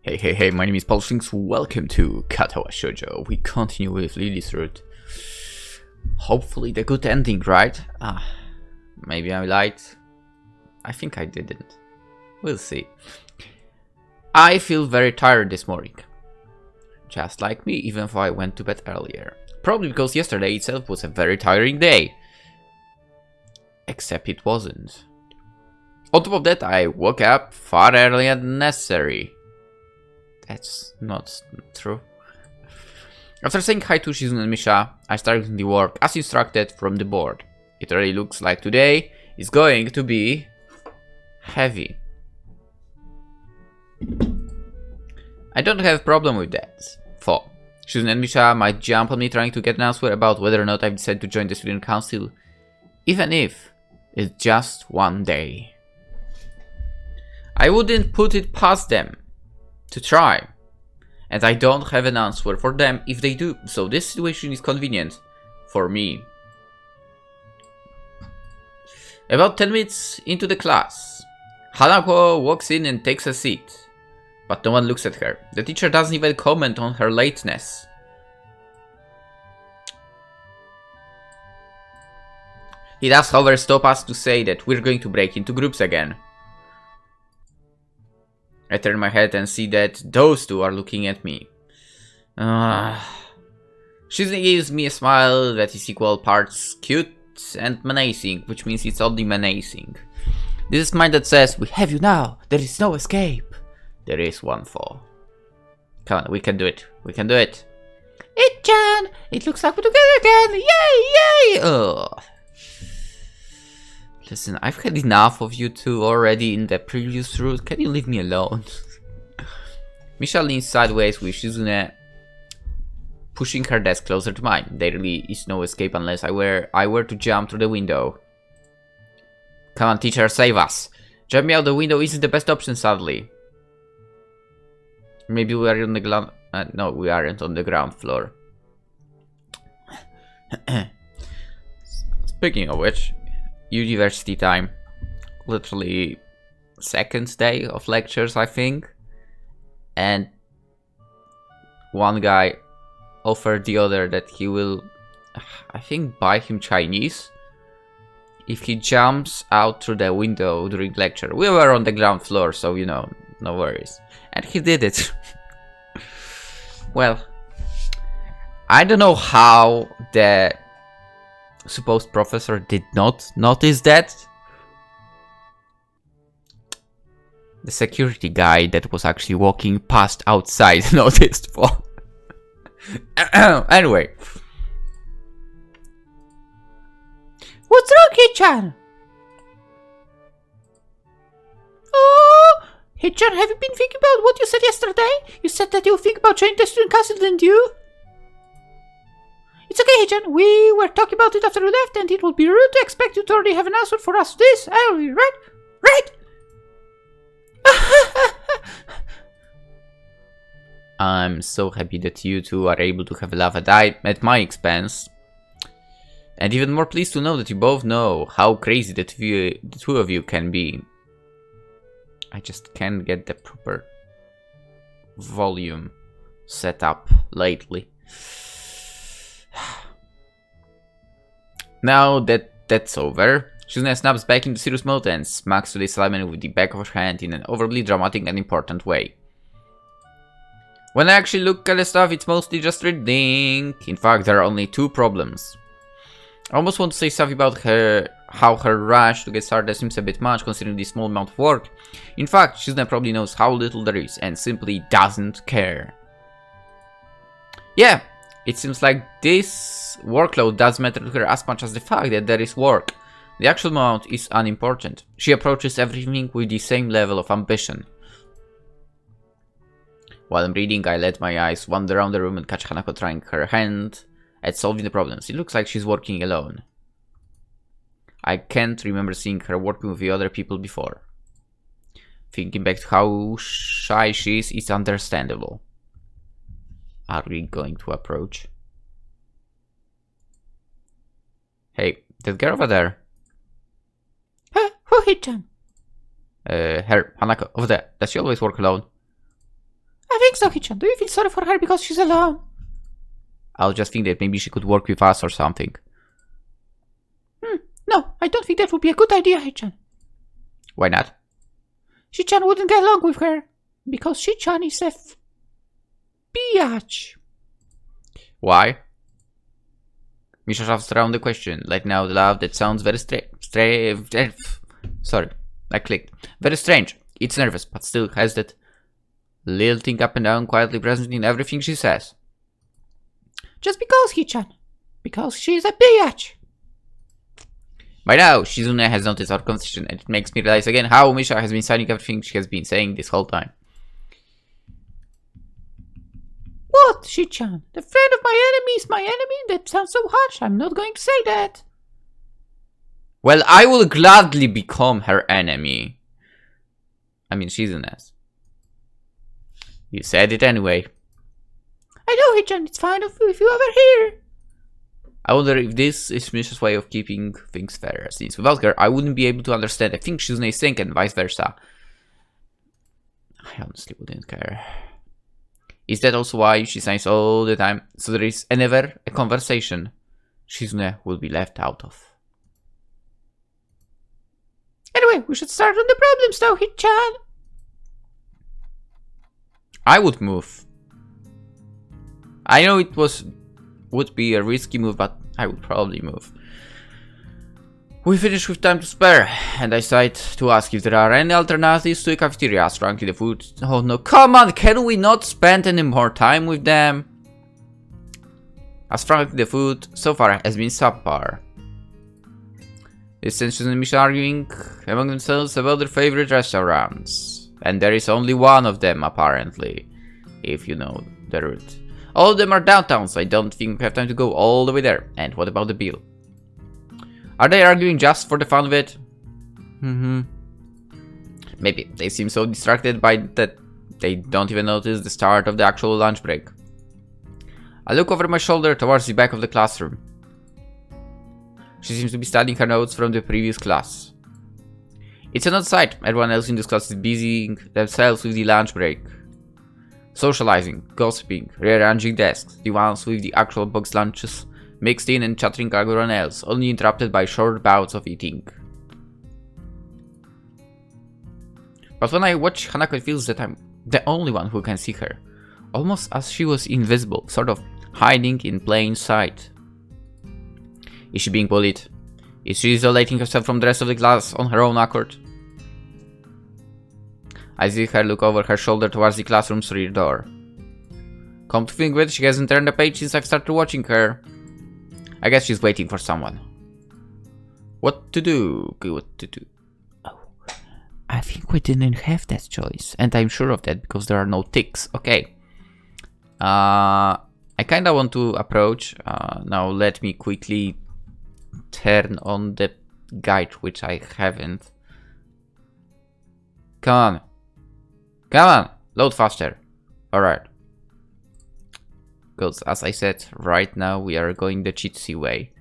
Hey, my name is PolishLynx. Welcome to Katawa Shoujo. We continue with Lilly's route. Hopefully the good ending, right? Maybe I lied. I think I didn't. We'll see. I feel very tired this morning. Just like me, even though I went to bed earlier. Probably because yesterday itself was a very tiring day. Except it wasn't. On top of that, I woke up far earlier than necessary. That's not true. After saying hi to Shizune and Misha, I started the work as instructed from the board. It really looks like today is going to be heavy. I don't have a problem with that. For Shizune and Misha might jump on me trying to get an answer about whether or not I've decided to join the student council, even if it's just one day. I wouldn't put it past them to try, and I don't have an answer for them if they do, so this situation is convenient for me. About 10 minutes into the class, Hanako walks in and takes a seat, but no one looks at her. The teacher doesn't even comment on her lateness. He does however stop us to say that we're going to break into groups again. I turn my head and see that those two are looking at me. Shizune gives me a smile that is equal parts cute and menacing, which means it's only menacing. This is mine that says, "We have you now, there is no escape." There is one fall. Come on, we can do it. We can do it. It-chan! It looks like we're together again! Yay! Yay! Ugh. Listen, I've had enough of you two already in the previous route. Can you leave me alone? Misha leans sideways with Shizune pushing her desk closer to mine. There really is no escape unless I were to jump through the window. Come on, teacher, save us. Jumping out the window isn't the best option, sadly. Maybe we are on the ground. No, we aren't on the ground floor. Speaking of which, university time. Literally second day of lectures, I think. And one guy offered the other that he will, I think, buy him Chinese if he jumps out through the window during lecture. We were on the ground floor, so you know, no worries. And he did it. Well, I don't know how the supposed professor did not notice that. The security guy that was actually walking past outside noticed. Anyway. What's wrong, Hichan? Oh, Hichan, have you been thinking about what you said yesterday? You said that you think about joining the student council, didn't you? It's okay, Hichan. We were talking about it after you left, and it would be rude to expect you to already have an answer for us to this. Right? Right? I'm so happy that you two are able to have a laugh at my expense. And even more pleased to know that you both know how crazy the two of you can be. I just can't get the proper volume set up lately. Now that that's over, Shizune snaps back into serious mode and smacks today's assignment with the back of her hand in an overly dramatic and important way. When I actually look at the stuff, it's mostly just reading. In fact, there are only two problems. I almost want to say something about how her rush to get started seems a bit much considering the small amount of work. In fact, Shizune probably knows how little there is and simply doesn't care. Yeah, it seems like this workload does matter to her as much as the fact that there is work. The actual amount is unimportant. She approaches everything with the same level of ambition. While I'm reading, I let my eyes wander around the room and catch Hanako trying her hand at solving the problems. It looks like she's working alone. I can't remember seeing her working with the other people before. Thinking back to how shy she is, it's understandable. Are we going to approach? Hey, that girl over there. Who hit him? Her, Hanako, over there. Does she always work alone? I think so, Hichan. Do you feel sorry for her because she's alone? I'll just think that maybe she could work with us or something. No, I don't think that would be a good idea, Hichan. Why not? Shichan wouldn't get along with her, because Shichan is a biatch. Why? Misha shafts around the question, letting out a laugh that sounds very sorry, I clicked. Very strange. It's nervous, but still has that little thing up and down quietly present in everything she says. Just because, Hichan. Because she's a biatch. By now, Shizune has noticed our conversation, and it makes me realize again how Misha has been signing everything she has been saying this whole time. What, Shichan? The friend of my enemy is my enemy? That sounds so harsh. I'm not going to say that. Well, I will gladly become her enemy. I mean, Shizune's. You said it anyway. I know, Hichan. It's fine if you ever hear. I wonder if this is Misha's way of keeping things fair, since without her, I wouldn't be able to understand. I think Shizune is saying and vice versa. I honestly wouldn't care. Is that also why she signs all the time, so there is never a conversation Shizune will be left out of? Anyway, we should start on the problems now, Hichan. I would move. I know it would be a risky move, but I would probably move. We finish with time to spare, and I decide to ask if there are any alternatives to the cafeteria. Frankly, the food... Oh no, come on, can we not spend any more time with them? As frankly, the food so far has been subpar. This tension and Misha arguing among themselves about their favorite restaurants. And there is only one of them, apparently, if you know the route. All of them are downtown, so I don't think we have time to go all the way there. And what about the bill? Are they arguing just for the fun of it? Maybe. They seem so distracted by that they don't even notice the start of the actual lunch break. I look over my shoulder towards the back of the classroom. She seems to be studying her notes from the previous class. It's an odd sight. Everyone else in this class is busying themselves with the lunch break. Socializing, gossiping, rearranging desks, the ones with the actual box lunches mixed in and chattering like everyone else, only interrupted by short bouts of eating. But when I watch Hanako, it feels that I'm the only one who can see her, almost as she was invisible, sort of hiding in plain sight. Is she being bullied? Is she isolating herself from the rest of the class on her own accord? I see her look over her shoulder towards the classroom's rear door. Come to think of it, she hasn't turned a page since I've started watching her. I guess she's waiting for someone. What to do? What to do? Oh, I think we didn't have that choice, and I'm sure of that because there are no ticks. Okay. I kinda want to approach. Now let me quickly turn on the guide, which I haven't. Come on. Come on! Load faster. Alright. Because as I said, right now we are going the cheatsy way.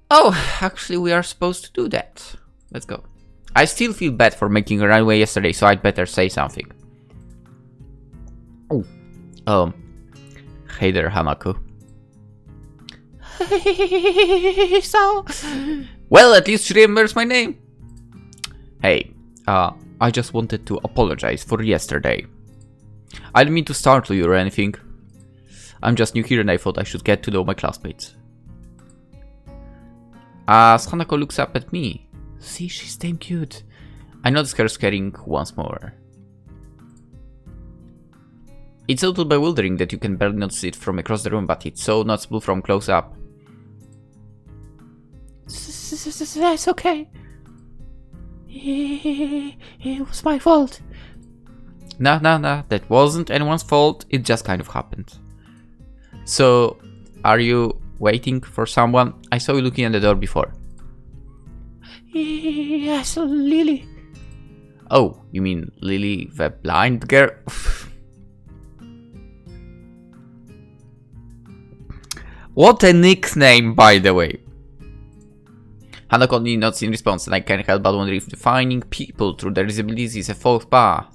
Oh, actually we are supposed to do that. Let's go. I still feel bad for making a runway yesterday, so I'd better say something. Oh. Hey there, Hanako. So... Well, at least she remembers my name. Hey, I just wanted to apologize for yesterday. I didn't mean to startle you or anything. I'm just new here and I thought I should get to know my classmates. As Hanako looks up at me. See, she's damn cute. I notice her scaring once more. It's a little bewildering that you can barely notice it from across the room, but it's so noticeable from close up. That's okay. It was my fault. Nah, that wasn't anyone's fault, it just kind of happened. So, are you waiting for someone? I saw you looking at the door before. Yes, Lilly. Oh, you mean Lilly the blind girl? What a nickname, by the way. Hanako only nods in response, and I can't help but wonder if defining people through their disabilities is a faux pas.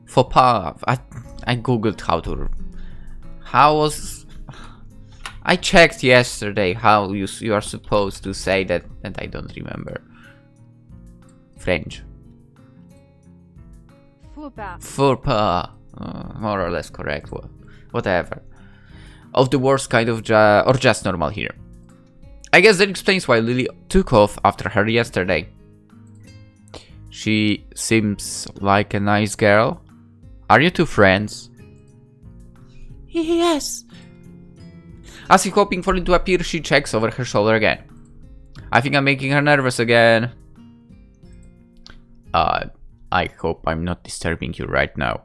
Faux pas. I googled how to... How was... I checked yesterday how you are supposed to say that, and I don't remember. French. Faux pas. Faux pas. More or less correct. Whatever. Of the worst kind of or just normal here. I guess that explains why Lilly took off after her yesterday. She seems like a nice girl. Are you two friends? Yes. As if hoping for it to appear, she checks over her shoulder again. I think I'm making her nervous again. I hope I'm not disturbing you right now.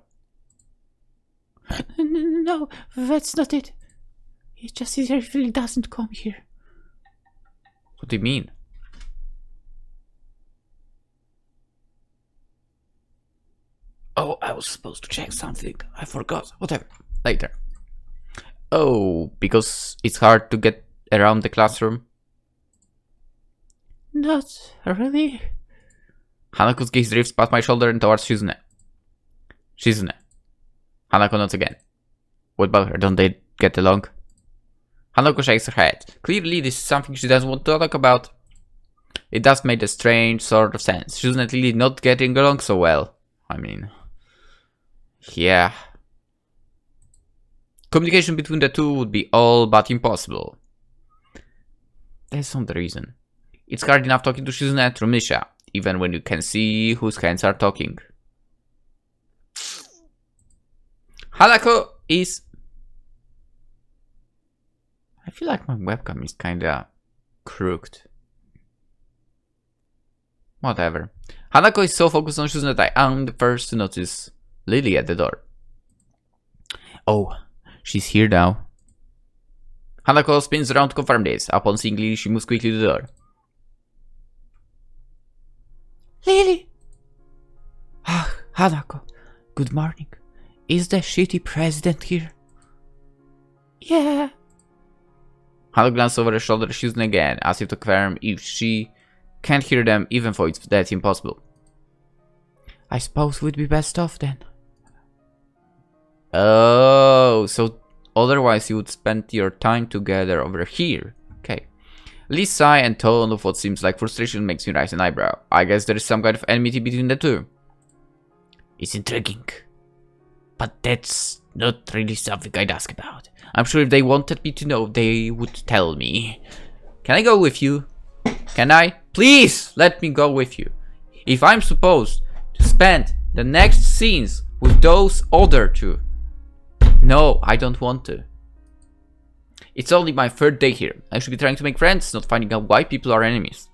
No, that's not it. It's just he really doesn't come here. What do you mean? Oh, I was supposed to check something. I forgot. Whatever. Later. Oh, because it's hard to get around the classroom? Not really. Hanako's gaze drifts past my shoulder and towards Shizune. Shizune. Hanako nods again. What about her? Don't they get along? Hanako shakes her head. Clearly this is something she doesn't want to talk about. It does make a strange sort of sense. Shizune and Lilly not getting along so well. I mean... Yeah. Communication between the two would be all but impossible. That's not the reason. It's hard enough talking to Shizune through Misha, even when you can see whose hands are talking. Hanako is... I feel like my webcam is kinda crooked. Whatever. Hanako is so focused on Shizune that I am the first to notice Lilly at the door. Oh, she's here now. Hanako spins around to confirm this. Upon seeing Lilly, she moves quickly to the door. Lilly! Ah, Hanako. Good morning. Is the shitty president here? Yeah. Hanako glances over her shoulder at Shizune again, as if to confirm if she can't hear them, even though it's that impossible. I suppose we'd be best off then. Oh, so otherwise you would spend your time together over here. Okay. Lee's sigh and tone of what seems like frustration makes me raise an eyebrow. I guess there is some kind of enmity between the two. It's intriguing. But that's not really something I'd ask about. I'm sure if they wanted me to know, they would tell me. Can I go with you? Can I? Please let me go with you. If I'm supposed to spend the next scenes with those other two. No, I don't want to. It's only my third day here. I should be trying to make friends, not finding out why people are enemies.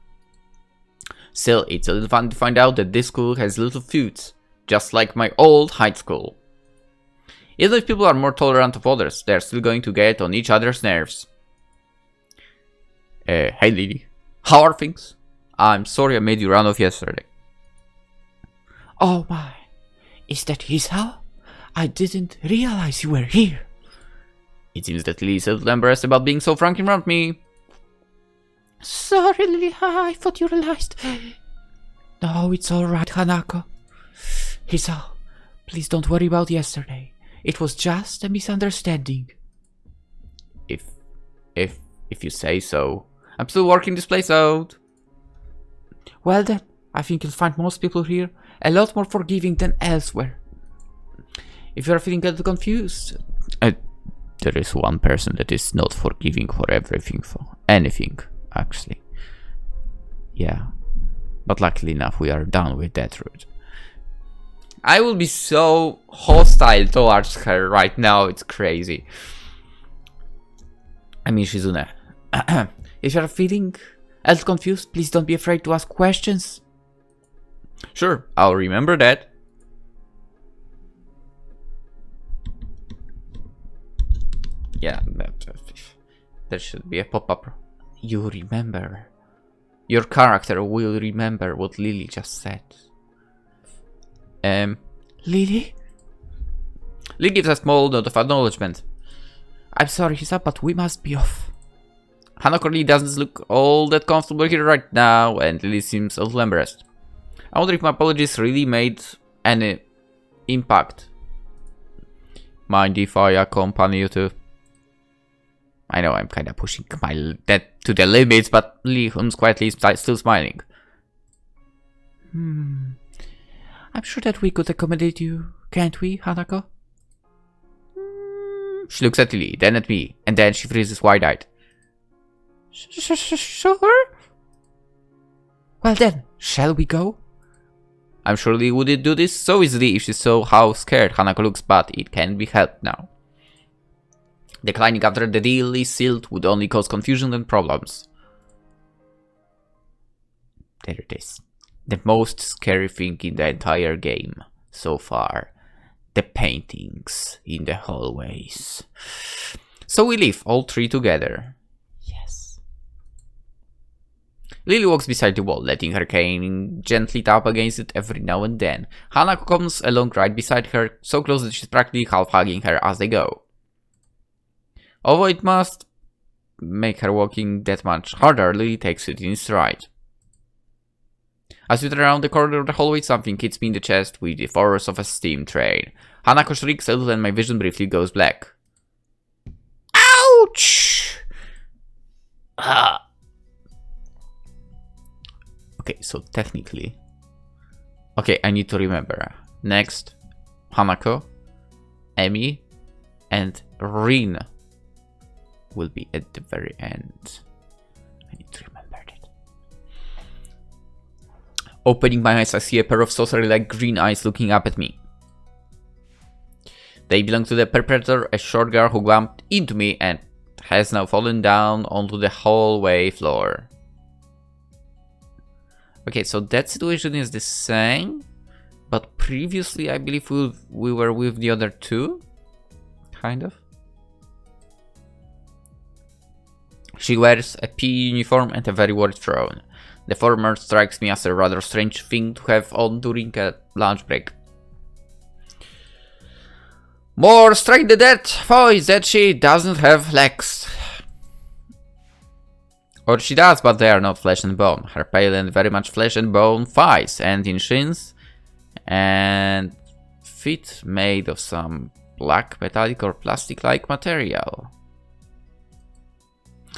Still, it's a little fun to find out that this school has little feuds, just like my old high school. Even if people are more tolerant of others, they're still going to get on each other's nerves. Hey Lilly, how are things? I'm sorry I made you run off yesterday. Oh my, is that Hisao? I didn't realize you were here. It seems that Lilly is a little embarrassed about being so frank around me. Sorry, Lilly, I thought you realized. No, it's alright, Hanako. Hisao, please don't worry about yesterday. It was just a misunderstanding. If you say so. I'm still working this place out. Well then, I think you'll find most people here a lot more forgiving than elsewhere. If you're feeling a little confused... There is one person that is not forgiving for everything, for anything, actually. Yeah. But luckily enough, we are done with that route. I will be so hostile towards her right now, it's crazy. I mean, Shizune. If you're feeling a little confused, please don't be afraid to ask questions. Sure, I'll remember that. Yeah, there should be a pop-up. You remember. Your character will remember what Lilly just said. Lilly? Lilly gives a small note of acknowledgement. I'm sorry, Hisao, but we must be off. Hanako really doesn't look all that comfortable here right now, and Lilly seems a little embarrassed. I wonder if my apologies really made any impact. Mind if I accompany you to... I know I'm kinda pushing that to the limits, but Lee-hun's quietly still smiling. I'm sure that we could accommodate you, can't we, Hanako? She looks at Lily, then at me, and then she freezes wide-eyed. Sure? Well then, shall we go? I'm sure Lee wouldn't do this so easily if she saw how scared Hanako looks, but it can't be helped now. Declining after the deal is sealed would only cause confusion and problems. There it is. The most scary thing in the entire game so far. The paintings in the hallways. So we leave all three together. Yes. Lily walks beside the wall, letting her cane gently tap against it every now and then. Hanako comes along right beside her, so close that she's practically half hugging her as they go. Although it must make her walking that much harder, Lily takes it in stride. As we turn around the corner of the hallway, something hits me in the chest with the force of a steam train. Hanako shrieks a little and my vision briefly goes black. Ouch! Okay, so technically... Okay, I need to remember. Next, Hanako, Emi, and Rin will be at the very end. I need to remember that. Opening my eyes, I see a pair of saucer-like green eyes looking up at me. They belong to the perpetrator, a short girl who bumped into me and has now fallen down onto the hallway floor. Okay, so that situation is the same, but previously I believe we were with the other two, kind of. She wears a PE uniform and a very worried frown. The former strikes me as a rather strange thing to have on during a lunch break. More strike the dead voice that she doesn't have legs. Or she does, but they are not flesh and bone. Her pale and very much flesh and bone thighs end in shins and feet made of some black metallic or plastic-like material.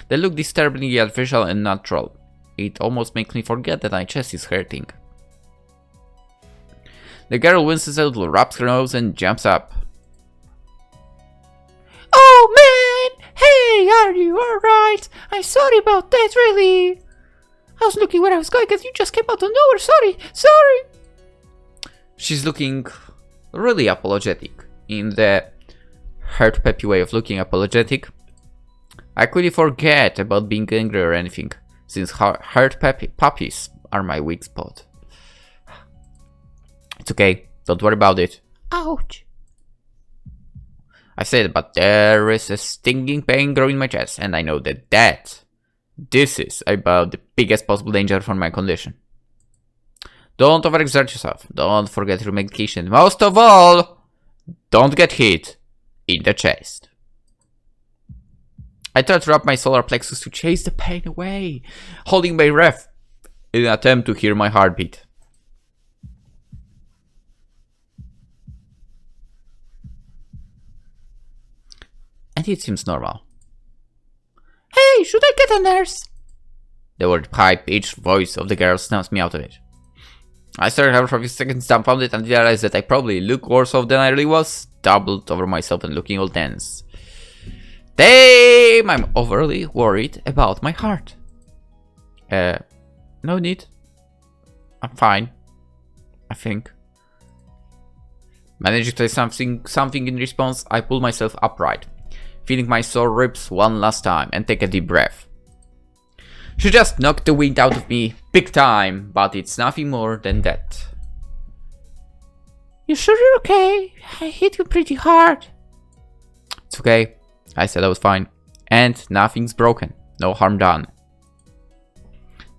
They look disturbingly artificial and natural. It almost makes me forget that my chest is hurting. The girl winces a little, wraps her nose and jumps up. Oh man! Hey, are you alright? I'm sorry about that, really. I was looking where I was going because you just came out of nowhere. Sorry. She's looking really apologetic. In the hurt peppy way of looking apologetic. I quickly forget about being angry or anything, since hurt puppies are my weak spot. It's okay, don't worry about it. Ouch. I said, but there is a stinging pain growing in my chest, and I know that this is about the biggest possible danger for my condition. Don't overexert yourself, don't forget your medication, most of all, don't get hit in the chest. I try to wrap my solar plexus to chase the pain away, holding my breath in an attempt to hear my heartbeat. And it seems normal. Hey, should I get a nurse? The word high-pitched voice of the girl snaps me out of it. I stared at her for a few seconds, dumbfounded, and realized that I probably look worse off than I really was, doubled over myself and looking all tense. Damn, I'm overly worried about my heart. No need. I'm fine. I think. Managing to say something in response, I pull myself upright, feeling my sore ribs one last time, and take a deep breath. She just knocked the wind out of me, big time, but it's nothing more than that. You sure you're okay? I hit you pretty hard. It's okay. I said I was fine. And nothing's broken. No harm done.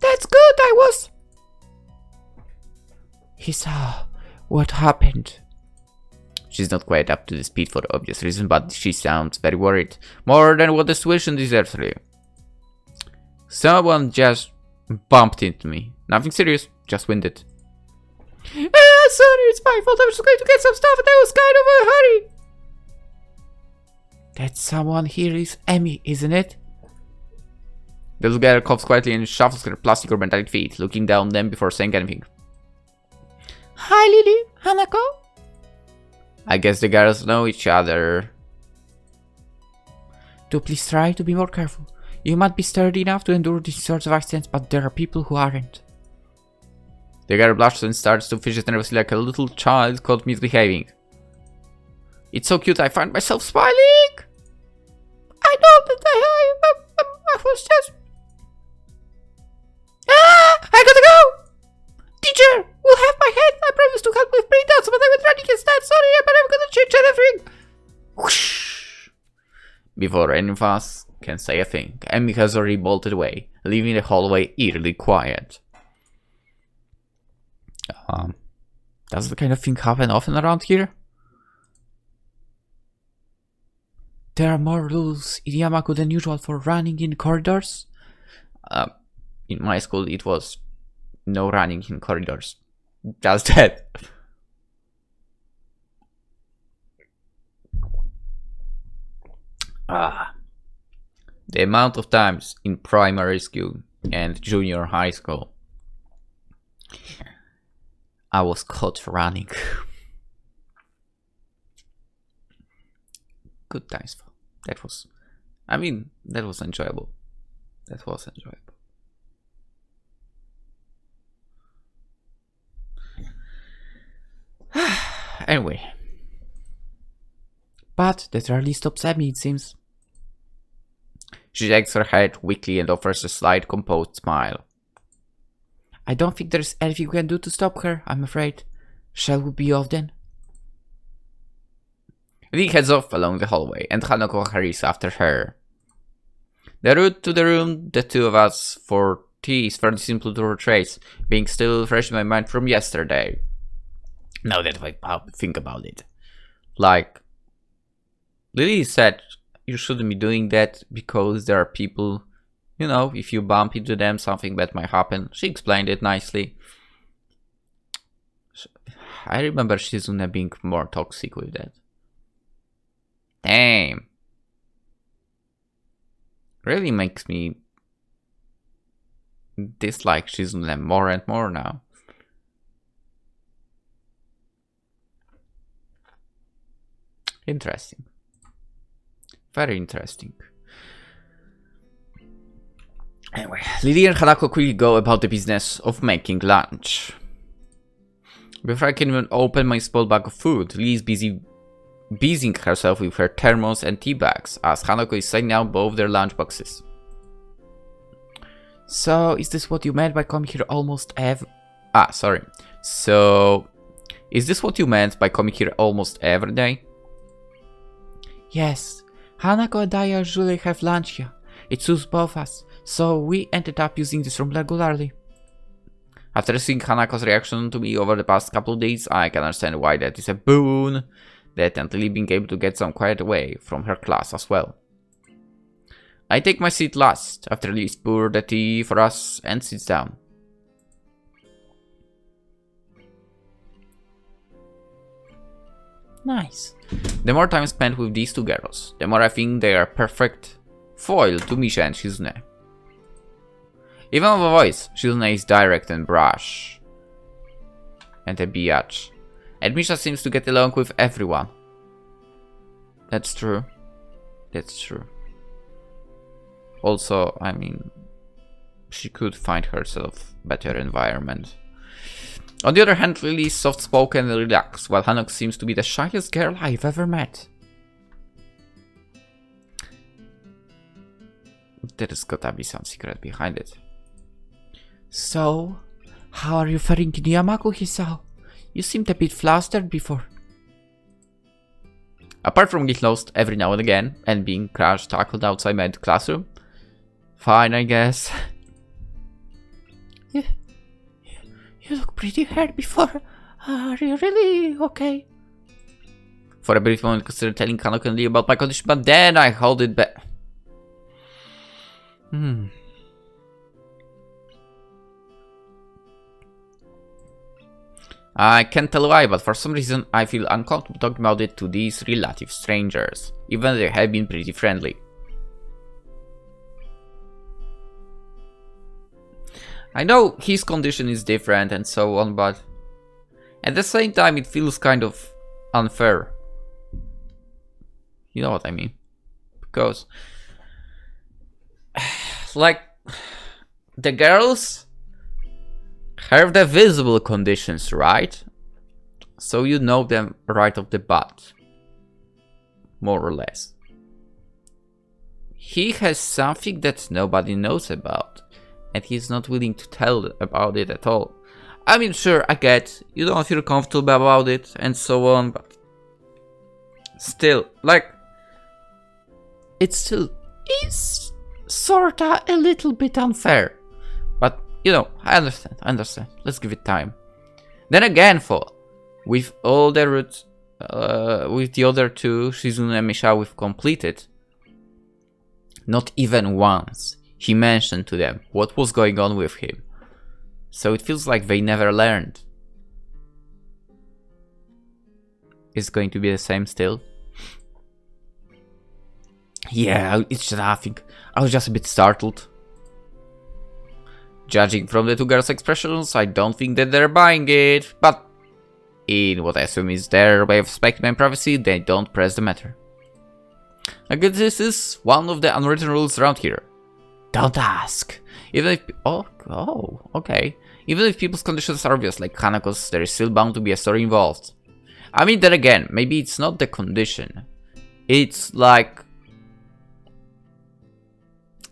That's good, I was... Hisao, what happened? She's not quite up to the speed for obvious reasons, but she sounds very worried. More than what the situation deserves, really. Someone just bumped into me. Nothing serious, just winded. sorry, it's my fault. I was just going to get some stuff and I was kind of in a hurry. That someone here is Emmy, isn't it? The little girl coughs quietly and shuffles her plastic or metallic feet, looking down them before saying anything. Hi, Lilly. Hanako? I guess the girls know each other. Do please try to be more careful. You might be sturdy enough to endure these sorts of accidents, but there are people who aren't. The girl blushes and starts to fidget nervously like a little child caught misbehaving. It's so cute, I find myself smiling! I know that I was just... I gotta go! Teacher, we'll have my head. I promised to help with printouts, but I went running instead. Sorry, but I'm gonna change everything. Whoosh! Before any of us can say a thing, Emmy has already bolted away, leaving the hallway eerily quiet. Does the kind of thing happen often around here? There are more rules in Yamaku than usual for running in corridors? In my school it was no running in corridors. Just that. The amount of times in primary school and junior high school I was caught running. Good times. That was enjoyable. That was enjoyable. Anyway. But that rarely stops Emmy, it seems. She shakes her head weakly and offers a slight composed smile. I don't think there's anything we can do to stop her, I'm afraid. Shall we be off then? Lilly heads off along the hallway, and Hanako hurries after her. The route to the room the two of us for tea is fairly simple to retrace, being still fresh in my mind from yesterday. Now that I think about it. Like, Lilly said you shouldn't be doing that because there are people, you know, if you bump into them, something bad might happen. She explained it nicely. I remember Shizune being more toxic with that. Damn. Really makes me dislike Shizune more and more now. Interesting. Very interesting. Anyway, Lilly and Hanako quickly go about the business of making lunch. Before I can even open my small bag of food, Lilly is busying herself with her thermos and tea bags, as Hanako is setting out both their lunchboxes. So, is this what you meant by coming here almost every... So, is this what you meant by coming here almost every day? Yes. Hanako and I usually have lunch here. It suits both us, so we ended up using this room regularly. After seeing Hanako's reaction to me over the past couple of days, I can understand why that is a boon. That and Lilly being able to get some quiet away from her class as well. I take my seat last, after Lilly pours the tea for us and sits down. Nice. The more time spent with these two girls, the more I think they are perfect foil to Misha and Shizune. Even with a voice, Shizune is direct and brash. And a biatch. And Misha seems to get along with everyone. That's true. That's true. Also, I mean, she could find herself better environment. On the other hand, Lilly is soft-spoken and relaxed, while Hanako seems to be the shyest girl I've ever met. There's gotta be some secret behind it. So, how are you faring in Yamaku, Hisao? You seemed a bit flustered before. Apart from getting lost every now and again, and being crash-tackled outside my classroom, fine, I guess. You look pretty hurt before. Are you really okay? For a brief moment, I considered telling Hanako and Lilly about my condition, but then I held it back. I can't tell why, but for some reason I feel uncomfortable talking about it to these relative strangers, even though they have been pretty friendly. I know his condition is different and so on, but at the same time it feels kind of unfair. You know what I mean? Because, like, the girls have the visible conditions, right? So you know them right off the bat. More or less. He has something that nobody knows about, and he's not willing to tell about it at all. I mean, sure, I get you don't feel comfortable about it and so on, but still, like, it still is sorta a little bit unfair. But, you know, I understand. Let's give it time. Then again, with all the routes, with the other two, Shizune and Misha, we've completed. Not even once he mentioned to them what was going on with him. So it feels like they never learned. Is it going to be the same still? Yeah, it's nothing. I was just a bit startled. Judging from the two girls' expressions, I don't think that they're buying it, but in what I assume is their way of respecting my privacy, they don't press the matter. I guess this is one of the unwritten rules around here. Don't ask. Even if... okay. Even if people's conditions are obvious, like Hanako's, there is still bound to be a story involved. I mean, then again, maybe it's not the condition. It's like...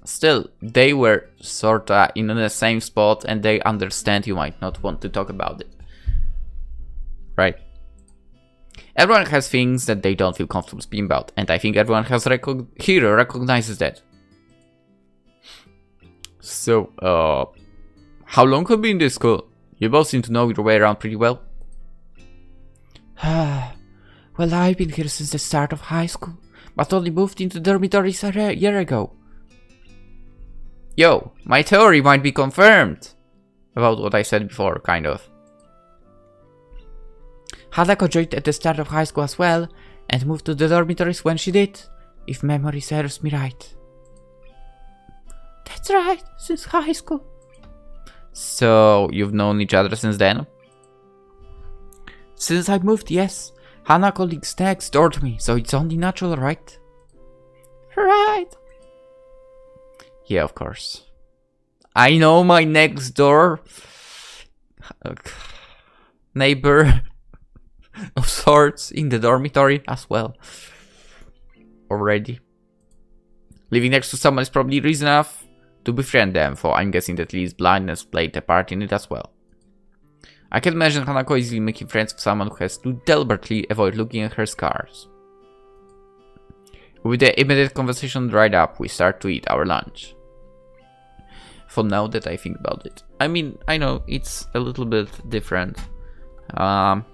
Still, they were sorta in the same spot and they understand you might not want to talk about it. Right? Everyone has things that they don't feel comfortable speaking about, and I think everyone has here recognizes that. So, how long have you been in this school? You both seem to know your way around pretty well. Well, I've been here since the start of high school, but only moved into dormitories a year ago. Yo, my theory might be confirmed. About what I said before, kind of. Hanako joined at the start of high school as well, and moved to the dormitories when she did, if memory serves me right. That's right, since high school. So, you've known each other since then? Since I moved, yes. Hanako lives next door to me, so it's only natural, right? Right. Yeah, of course. I know my next door neighbor of sorts in the dormitory as well. Already. Living next to someone is probably reason enough to befriend them, for I'm guessing that Lee's blindness played a part in it as well. I can imagine Hanako easily making friends with someone who has to deliberately avoid looking at her scars. With the immediate conversation dried up, we start to eat our lunch. For now that I think about it. I mean, I know it's a little bit different. Scar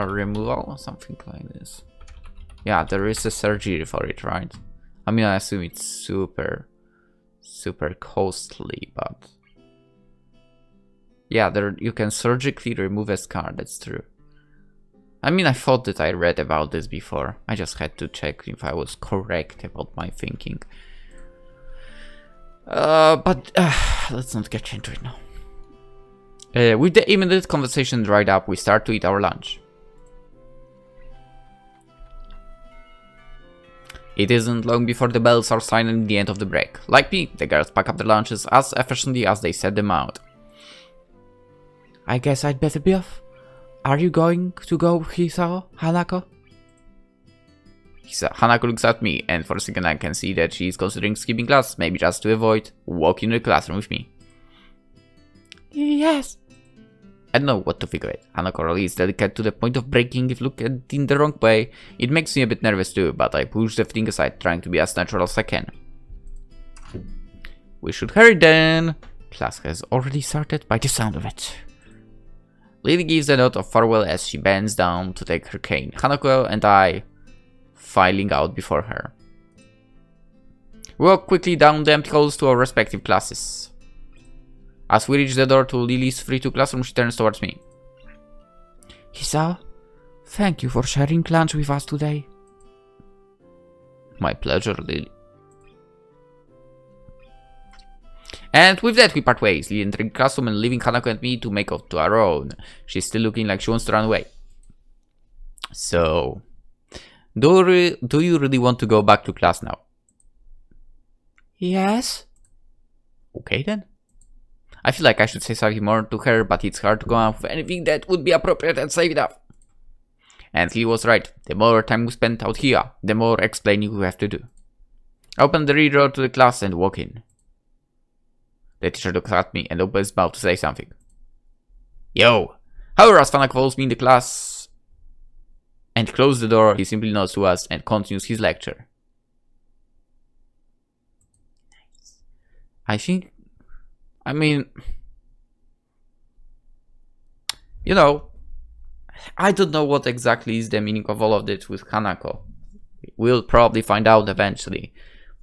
removal or something like this. Yeah, there is a surgery for it, right? I mean, I assume it's super costly, but yeah, there you can surgically remove a scar. That's true. I mean, I thought that I read about this before. I just had to check if I was correct about my thinking. But let's not get into it now. With the immediate conversation dried up, we start to eat our lunch. It isn't long before the bells are signaling the end of the break. Like me, the girls pack up their lunches as efficiently as they set them out. I guess I'd better be off. Are you going to go with Hisao, Hanako? Hanako looks at me, and for a second I can see that she is considering skipping class, maybe just to avoid walking in the classroom with me. Yes. I don't know what to think of it. Hanako really is delicate to the point of breaking if looked at in the wrong way. It makes me a bit nervous too, but I push everything aside, trying to be as natural as I can. We should hurry then. Class has already started by the sound of it. Lilly gives a nod of farewell as she bends down to take her cane. Hanako and I filing out before her. We walk quickly down the empty halls to our respective classes. As we reach the door to Lily's free to classroom, she turns towards me. Hisao, thank you for sharing lunch with us today. My pleasure, Lily. And with that, we part ways, Lily entering the classroom and leaving Hanako and me to make off to our own. She's still looking like she wants to run away. So, do you really want to go back to class now? Yes? Okay then. I feel like I should say something more to her, but it's hard to go out with anything that would be appropriate and safe enough. And he was right. The more time we spend out here, the more explaining we have to do. I open the rear door to the class and walk in. The teacher looks at me and opens his mouth to say something. Yo! However, as Hanako follows me in the class and closes the door, he simply nods to us and continues his lecture. I mean, you know, I don't know what exactly is the meaning of all of this with Hanako. We'll probably find out eventually.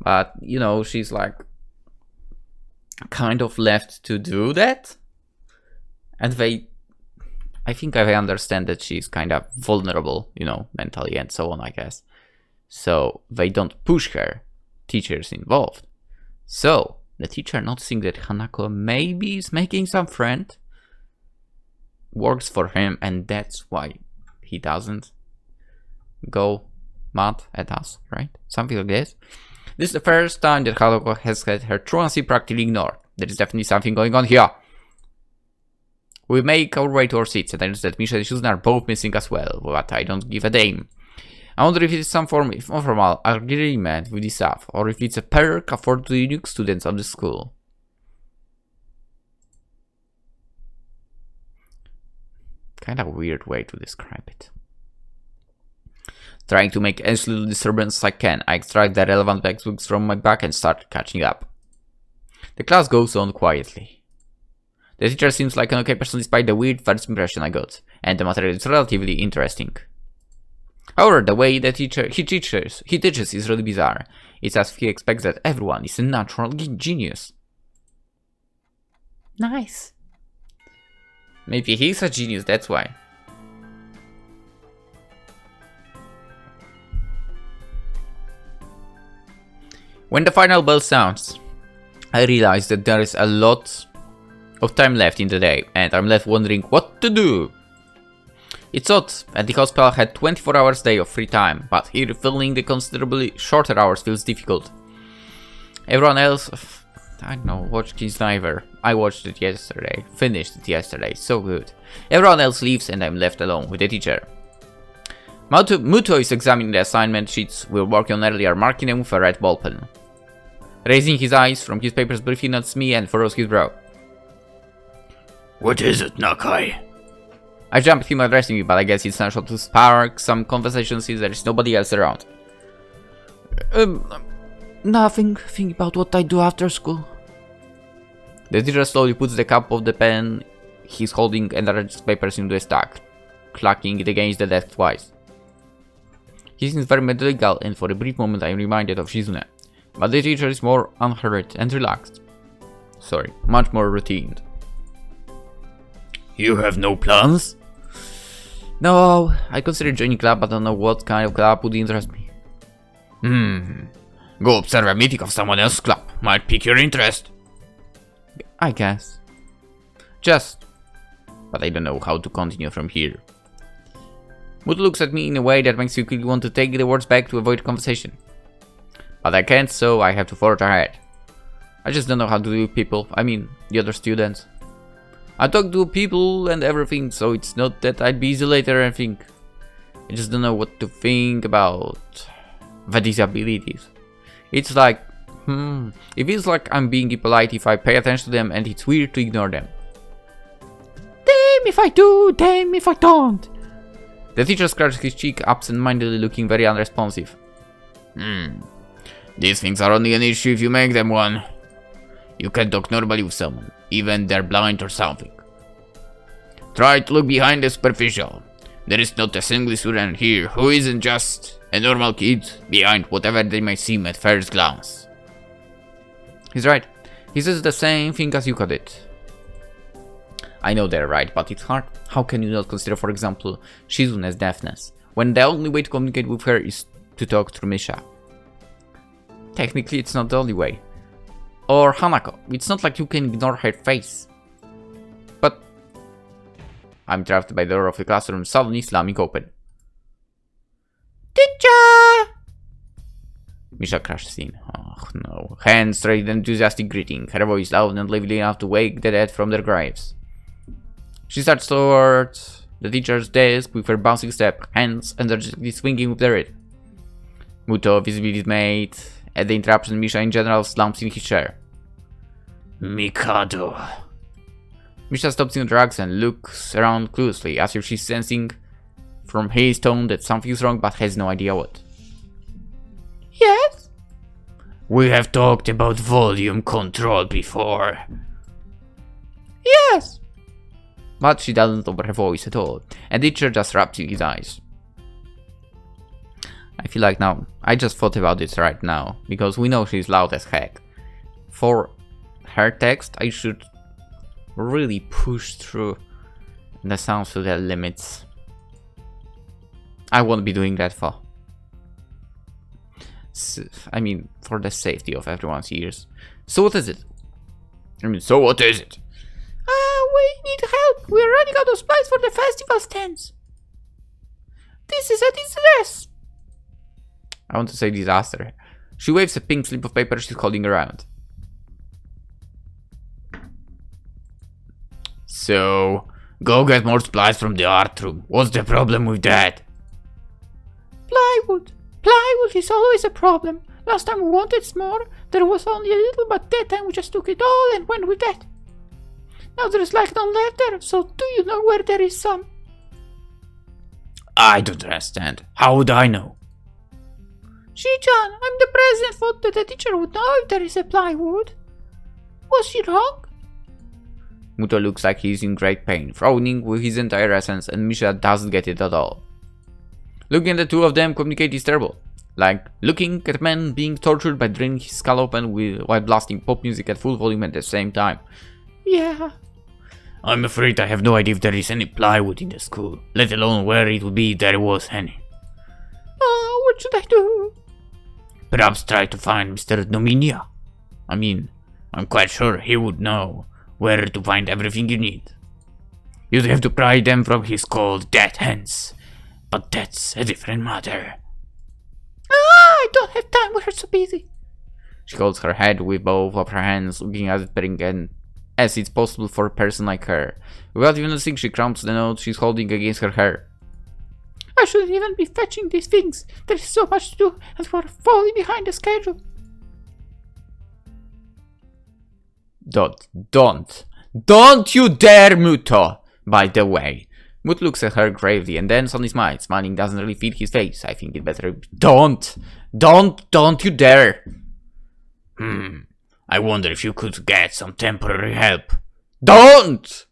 But, you know, she's like kind of left to do that. And I think I understand that she's kind of vulnerable, you know, mentally and so on, I guess. So they don't push her, teachers involved. So the teacher, noticing that Hanako maybe is making some friend, works for him, and that's why he doesn't go mad at us, right? Something like this. This is the first time that Hanako has had her truancy practically ignored. There is definitely something going on here. We make our way to our seats, and I notice that Misha and Susan are both missing as well, but I don't give a damn. I wonder if it is some form of informal agreement with the staff, or if it's a perk afforded to the unique students of the school. Kind of a weird way to describe it. Trying to make as little disturbance as I can, I extract the relevant textbooks from my bag and start catching up. The class goes on quietly. The teacher seems like an okay person despite the weird first impression I got, and the material is relatively interesting. However, the way that he teaches is really bizarre. It's as if he expects that everyone is a natural genius. Nice. Maybe he's a genius, that's why. When the final bell sounds, I realize that there is a lot of time left in the day, and I'm left wondering what to do. It's odd, at the hospital I had 24 hours a day of free time, but here filling the considerably shorter hours feels difficult. Everyone else, I don't know, watched Kids Diver. I watched it yesterday, finished it yesterday, so good. Everyone else leaves and I'm left alone with the teacher. Muto is examining the assignment sheets we were working on earlier, marking them with a red ballpen. Raising his eyes from his papers, briefly nods me and furrows his brow. What is it, Nakai? I jump at him addressing me, but I guess it's natural to spark some conversation since there is nobody else around. Nothing. Think about what I do after school. The teacher slowly puts the cap of the pen he's holding and arranges papers into a stack, clacking it against the desk twice. He seems very methodical, and for a brief moment I am reminded of Shizune, but the teacher is more unhurried and relaxed. Sorry, much more routined. You have no plans? No, I consider joining club, but I don't know what kind of club would interest me. Go observe a meeting of someone else's club. Might pique your interest. I guess. But I don't know how to continue from here. Mood looks at me in a way that makes you quickly want to take the words back to avoid conversation. But I can't, so I have to forge ahead. I just don't know how to deal with people, I mean, the other students. I talk to people and everything, so it's not that I'd be easy later and think. I just don't know what to think about the disabilities. It's like, it feels like I'm being impolite if I pay attention to them, and it's weird to ignore them. Damn if I do, damn if I don't. The teacher scratches his cheek, absent-mindedly looking very unresponsive. These things are only an issue if you make them one. You can talk normally with someone, even they're blind or something. Try to look behind the superficial. There is not a single student here who isn't just a normal kid behind whatever they may seem at first glance. He's right. He says the same thing as Yuka did. I know they're right, but it's hard. How can you not consider, for example, Shizune's deafness, when the only way to communicate with her is to talk through Misha? Technically, it's not the only way. Or Hanako, it's not like you can ignore her face. But I'm trapped by the door of the classroom suddenly slamming open. Teacher! Misha crashes in. Oh no. Hands straight enthusiastic greeting, her voice loud and lively enough to wake the dead from their graves. She starts towards the teacher's desk with her bouncing step, hands energetically swinging with the rhythm. Muto, visibly dismayed at the interruption, Misha in general slumps in his chair. Mikado. Misha stops in her tracks and looks around closely, as if she's sensing from his tone that something's wrong but has no idea what. Yes? We have talked about volume control before. Yes! But she doesn't lower her voice at all, and the teacher just wraps in his eyes. I feel like now, I just thought about this right now, because we know she's loud as heck. For her text, I should really push through the sounds to their limits. I won't be doing that for... I mean, for the safety of everyone's ears. So what is it? So what is it? We need help. We're running out of supplies for the festival stands. This is a distress. I want to say disaster. She waves a pink slip of paper she's holding around. So, go get more supplies from the art room. What's the problem with that? Plywood. Plywood is always a problem. Last time we wanted more, there was only a little, but that time we just took it all and went with that. Now there's like none left there, so do you know where there is some? I don't understand. How would I know? Shi-chan, I'm the president, thought that the teacher would know if there is a plywood. Was she wrong? Muto looks like he's in great pain, frowning with his entire essence, and Misha doesn't get it at all. Looking at the two of them communicate is terrible. Like looking at a man being tortured by draining his skull open while blasting pop music at full volume at the same time. Yeah. I'm afraid I have no idea if there is any plywood in the school, let alone where it would be if there was any. Oh, what should I do? Perhaps try to find Mr. Dominia. I mean, I'm quite sure he would know where to find everything you need. You'd have to pry them from his cold dead hands, but that's a different matter. I don't have time, we're so busy. She holds her head with both of her hands, looking at it again, as it's possible for a person like her. Without even noticing, she crumbles the note she's holding against her hair. I shouldn't even be fetching these things. There's so much to do, and we're falling behind the schedule. Don't you dare, Muto! By the way, Mut looks at her gravely and then suddenly smiles. Smiling doesn't really fit his face. I think it better... Don't you dare! I wonder if you could get some temporary help. Don't!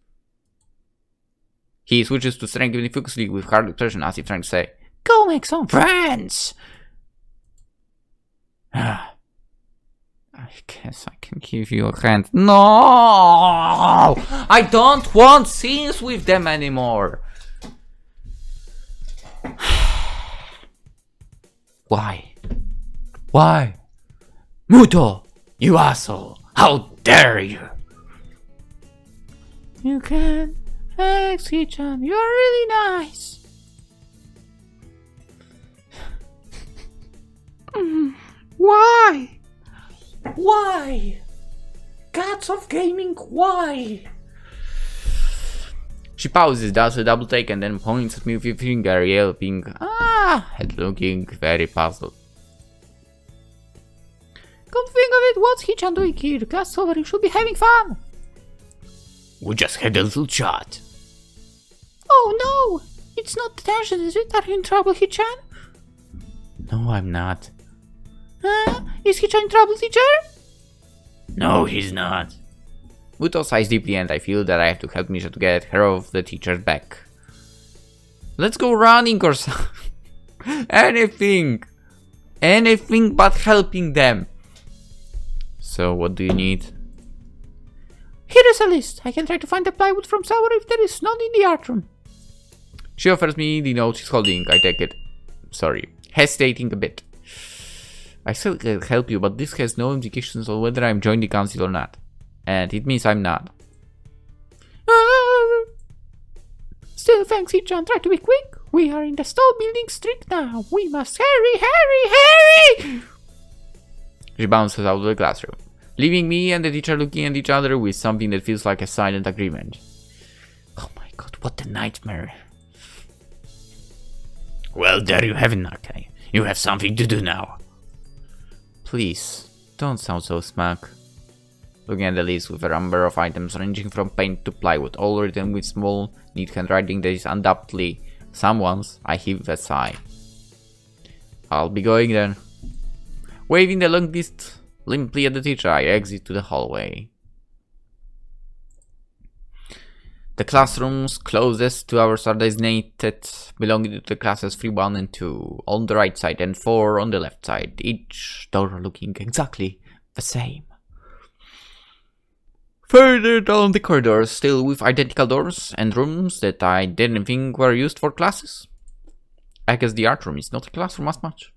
He switches to strength even focusly with hard expression as if trying to say, Go make some friends! I guess I can give you a hand. No! I don't want scenes with them anymore! Why? Muto! You asshole! How dare you! You can. Thanks, Hichan. You're really nice. Why? Gods of gaming, why? She pauses, does a double take, and then points at me with her finger, yelping, and looking very puzzled. Come think of it, what's Hichan doing here? Class over, you should be having fun. We just had a little chat. Oh no! It's not detention, is it? Are you in trouble, Hichan? No, I'm not. Is Hichan in trouble, teacher? No, he's not. Muto sighs deeply and I feel that I have to help Misha to get her off the teacher's back. Let's go running or something. Anything but helping them. So what do you need? Here is a list. I can try to find the plywood from somewhere if there is none in the art room. She offers me the note she's holding. I take it. Sorry. Hesitating a bit. I still can help you, but this has no implications on whether I'm joining the council or not. And it means I'm not. Still, thanks, John. Try to be quick. We are in the stall building street now. We must hurry. She bounces out of the classroom, leaving me and the teacher looking at each other with something that feels like a silent agreement. Oh my god, what a nightmare. Well, there you have it, Nakai. You have something to do now. Please, don't sound so smug. Looking at the list with a number of items ranging from paint to plywood, all written with small, neat handwriting that is undoubtedly someone's, I heave a sigh. I'll be going then. Waving the long list limply at the teacher, I exit to the hallway. The classrooms closest to ours are designated belonging to the classes 3, 1 and 2 on the right side and 4 on the left side, each door looking exactly the same. Further down the corridors, still with identical doors and rooms that I didn't think were used for classes. I guess the art room is not a classroom as much.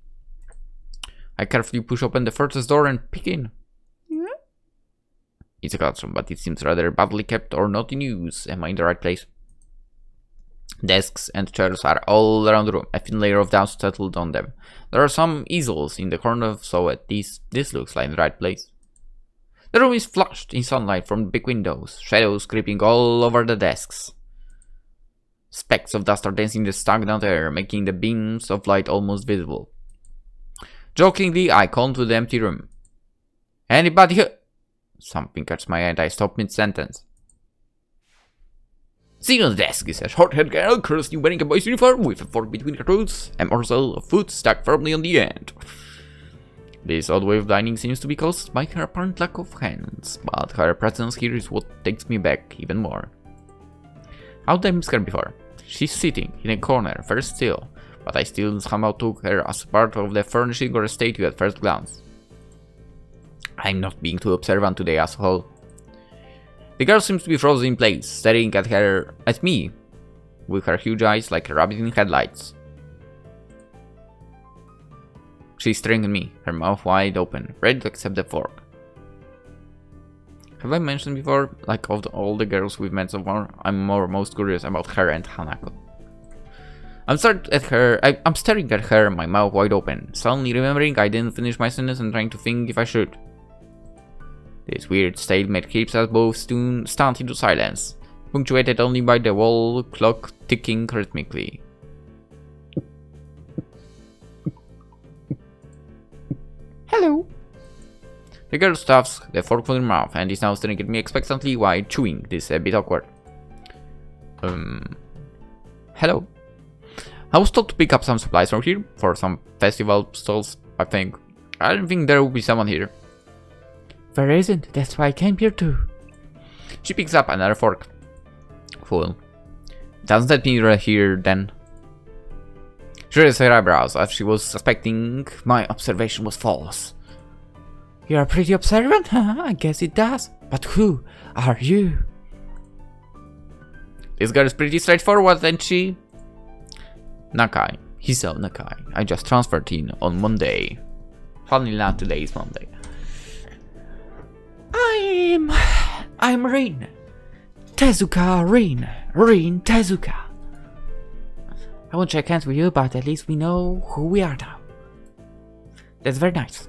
I carefully push open the furthest door and peek in. It's a classroom, but it seems rather badly kept or not in use. Am I in the right place? Desks and chairs are all around the room, a thin layer of dust settled on them. There are some easels in the corner, so at least this looks like the right place. The room is flushed in sunlight from the big windows, shadows creeping all over the desks. Specks of dust are dancing in the stagnant air, making the beams of light almost visible. Jokingly, I call to the empty room. Anybody here? Something catches my eye and I stop mid-sentence. Sitting on the desk is a short-haired girl curiously wearing a boy's uniform with a fork between her toes, a morsel of food stuck firmly on the end. This odd way of dining seems to be caused by her apparent lack of hands, but her presence here is what takes me back even more. How'd I miss her before? She's sitting in a corner, very still, but I still somehow took her as part of the furnishing or a statue at first glance. I'm not being too observant today, asshole. The girl seems to be frozen in place, staring at me, with her huge eyes like a rabbit in headlights. She's staring at me, her mouth wide open, ready to accept the fork. Have I mentioned before, like of all the girls we've met so far, I'm most curious about her and Hanako. I'm staring at her, my mouth wide open, suddenly remembering I didn't finish my sentence and trying to think if I should. This weird stalemate keeps us both stunned into silence, punctuated only by the wall clock ticking rhythmically. Hello. The girl stuffs the fork from her mouth and is now staring at me expectantly while chewing. This is a bit awkward. Hello. I was told to pick up some supplies from here for some festival stalls, I think. I don't think there will be someone here. There isn't, that's why I came here too. She picks up another fork. Fool. Doesn't that mean you're here then? She raised her eyebrows as she was suspecting my observation was false. You're pretty observant, huh? I guess it does. But who are you? This girl is pretty straightforward, isn't she? Nakai. Hisao Nakai. I just transferred in on Monday. Funnily enough, today is Monday. I'm Rin. Tezuka Rin. Rin Tezuka. I won't shake hands with you, but at least we know who we are now. That's very nice.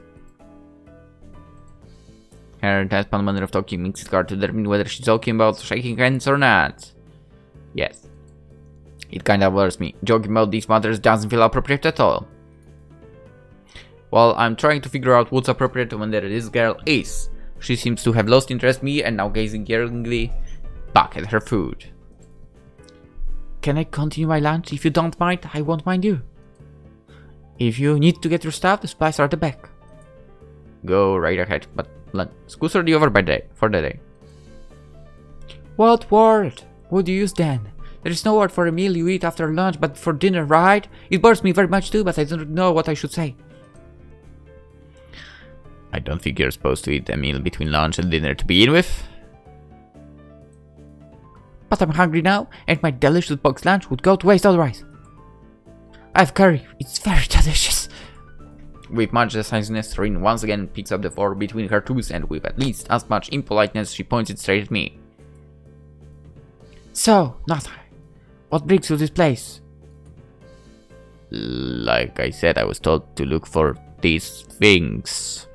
Her deadpan manner of talking makes it hard to determine whether she's talking about shaking hands or not. Yes. It kinda bothers me. Joking about these matters doesn't feel appropriate at all. While I'm trying to figure out what's appropriate when this girl is, she seems to have lost interest in me and now gazing yearningly back at her food. Can I continue my lunch? If you don't mind, I won't mind you. If you need to get your stuff, the supplies are at the back. Go right ahead, but scoots are the over for the day. What word would you use then? There is no word for a meal you eat after lunch, but for dinner, right? It bores me very much too, but I don't know what I should say. I don't think you're supposed to eat a meal between lunch and dinner to begin with. but I'm hungry now, and my delicious box lunch would go to waste otherwise. I have curry. It's very delicious. With much decisiveness, Rin once again picks up the fork between her teeth, and with at least as much impoliteness, she points it straight at me. So, Nakai, what brings you to this place? Like I said, I was told to look for these things.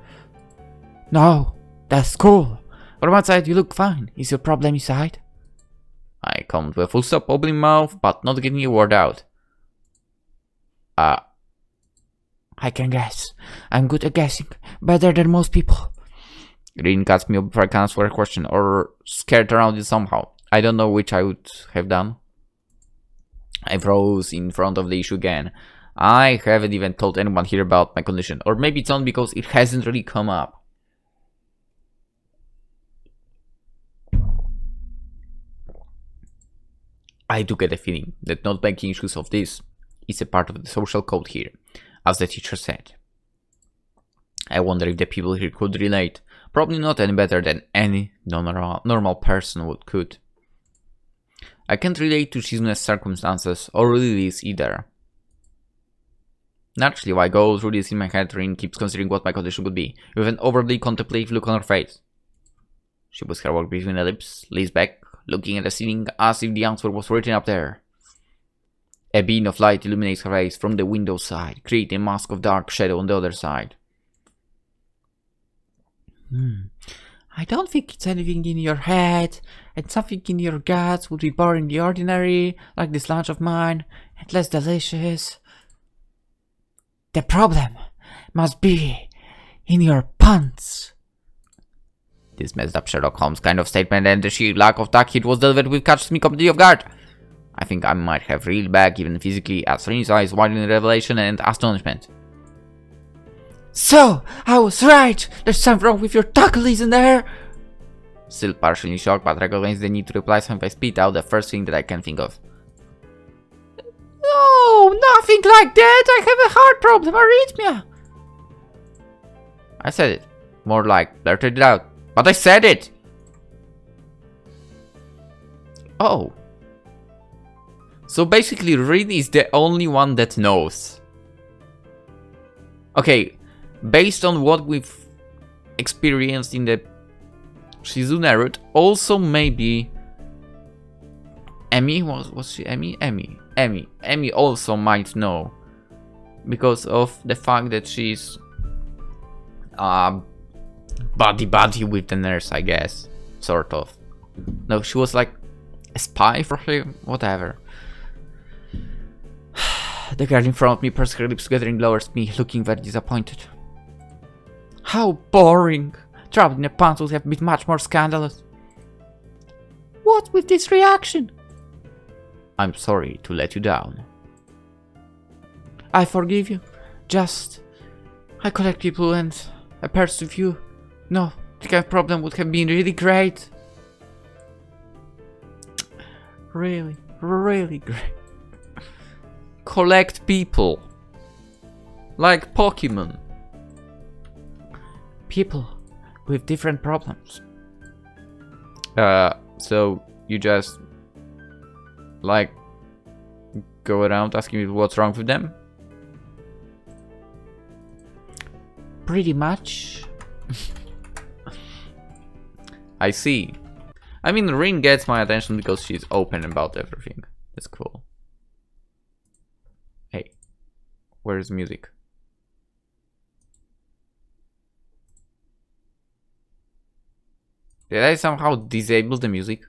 No, that's cool. From outside you look fine. Is your problem inside? I come to a full stop, opening mouth, but not getting a word out. I can guess. I'm good at guessing. Better than most people. Rin cuts me up before I can answer a question, or skirt around it somehow. I don't know which I would have done. I froze in front of the issue again. I haven't even told anyone here about my condition, or maybe it's only because it hasn't really come up. I do get a feeling that not making issues of this is a part of the social code here, as the teacher said. I wonder if the people here could relate. Probably not any better than any normal person could. I can't relate to Shizune's circumstances or Lily's either. Naturally, while I go through this in my head, Rin keeps considering what my condition could be, with an overly contemplative look on her face. She puts her work between her lips, lays back, looking at the ceiling as if the answer was written up there. A beam of light illuminates her face from the window side, creating a mask of dark shadow on the other side. I don't think it's anything in your head, and something in your guts would be boring the ordinary, like this lunch of mine, and less delicious. The problem must be in your pants. This messed up Sherlock Holmes kind of statement and the sheer lack of tact it was delivered with catches me completely off guard. I think I might have reeled back even physically as Rin's eyes widened in revelation and astonishment. So, I was right! There's something wrong with your tackle, isn't there? Still partially shocked, but recognizing the need to reply something, I spit out the first thing that I can think of. No, nothing like that! I have a heart problem, arrhythmia! I said it. More like blurted it out. But I said it! Oh. So basically Rin is the only one that knows. Okay, based on what we've experienced in the Shizune route, also maybe Emmy, was she Emmy? Emmy also might know. Because of the fact that she's buddy with the nurse, I guess. Sort of. No, she was like a spy for him, whatever. The girl in front of me pursed her lips together and lowers me, looking very disappointed. How boring! Trouble in the pants would have been much more scandalous. What with this reaction? I'm sorry to let you down. I forgive you. Just... I collect people and a person with you. No, the kind of problem would have been really great. Really, really great. Collect people. Like Pokemon. People with different problems. So you just like go around asking people what's wrong with them? Pretty much. I see. I mean, Rin gets my attention because she's open about everything. That's cool. Hey, where's music? Did I somehow disable the music?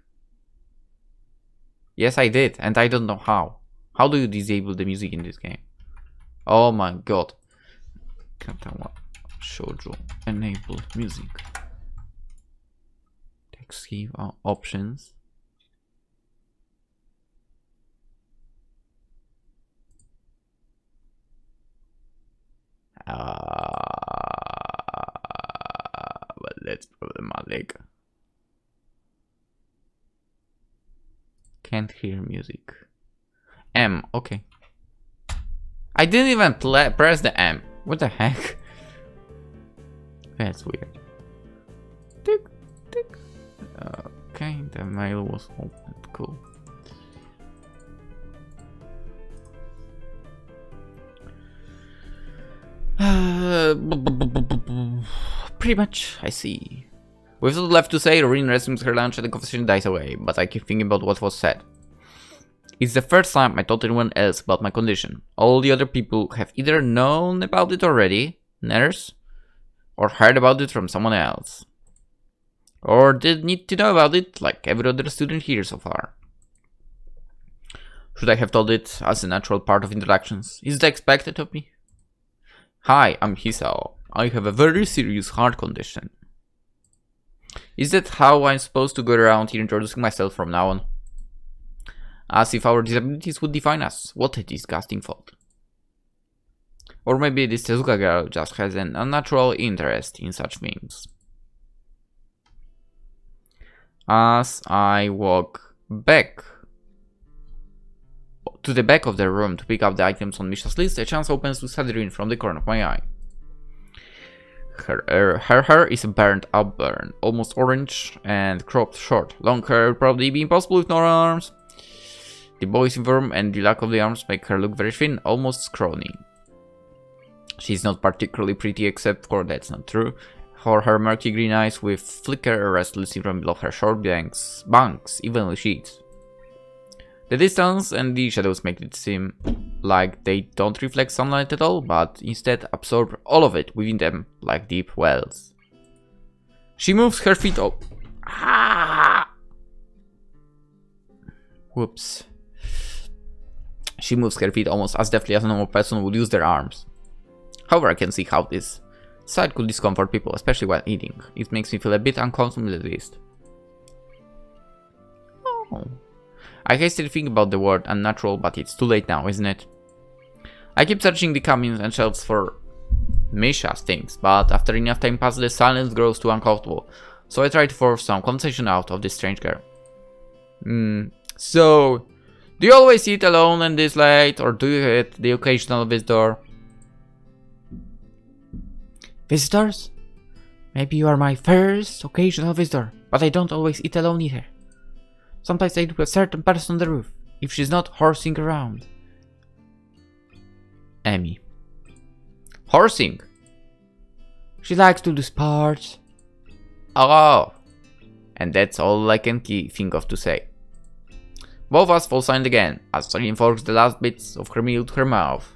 Yes, I did, and I don't know how. How do you disable the music in this game? Oh my god. Katawa Shoujo. Enable music. Text key options. Well, that's problematic. Can't hear music. M, okay. I didn't even press the M. What the heck? That's weird. Tick, tick. Okay, the mail was opened. cool. Pretty much, I see. With little left to say, Rin resumes her lunch and the conversation dies away, but I keep thinking about what was said. It's the first time I told anyone else about my condition. All the other people have either known about it already, nurse, or heard about it from someone else. Or did need to know about it, like every other student here so far. Should I have told it as a natural part of introductions? Is it expected of me? Hi, I'm Hisao. I have a very serious heart condition. Is that how I'm supposed to go around here introducing myself from now on? As if our disabilities would define us. What a disgusting thought. Or maybe this Tezuka girl just has an unnatural interest in such things. As I walk back to the back of the room to pick up the items on Misha's list, a chance opens to Sadrin from the corner of my eye. Her hair is a burnt upburn, almost orange and cropped short. Long hair would probably be impossible with no arms. The boy's uniform and the lack of the arms make her look very thin, almost scrawny. She's not particularly pretty, except for that's not true. For her murky green eyes with flicker restlessly from below her short bangs, evenly sheets. The distance and the shadows make it seem like they don't reflect sunlight at all, but instead absorb all of it within them like deep wells. She moves her feet up. Whoops. She moves her feet almost as deftly as a normal person would use their arms. However, I can see how this sight could discomfort people, especially while eating. It makes me feel a bit uncomfortable at least. Oh. I hastily think about the word unnatural, but it's too late now, isn't it? I keep searching the cabins and shelves for Misha's things, but after enough time passes, the silence grows too uncomfortable. So I try to force some conversation out of this strange girl. So, do you always eat alone and this late, or do you hit the occasional visitor? Visitors? Maybe you are my first occasional visitor, but I don't always eat alone either. Sometimes I do a certain person on the roof, if she's not horsing around. Emmy. Horsing? She likes to do sports. Oh. And that's all I can think of to say. Both of us fall silent again, as Rin forks the last bits of her meal to her mouth.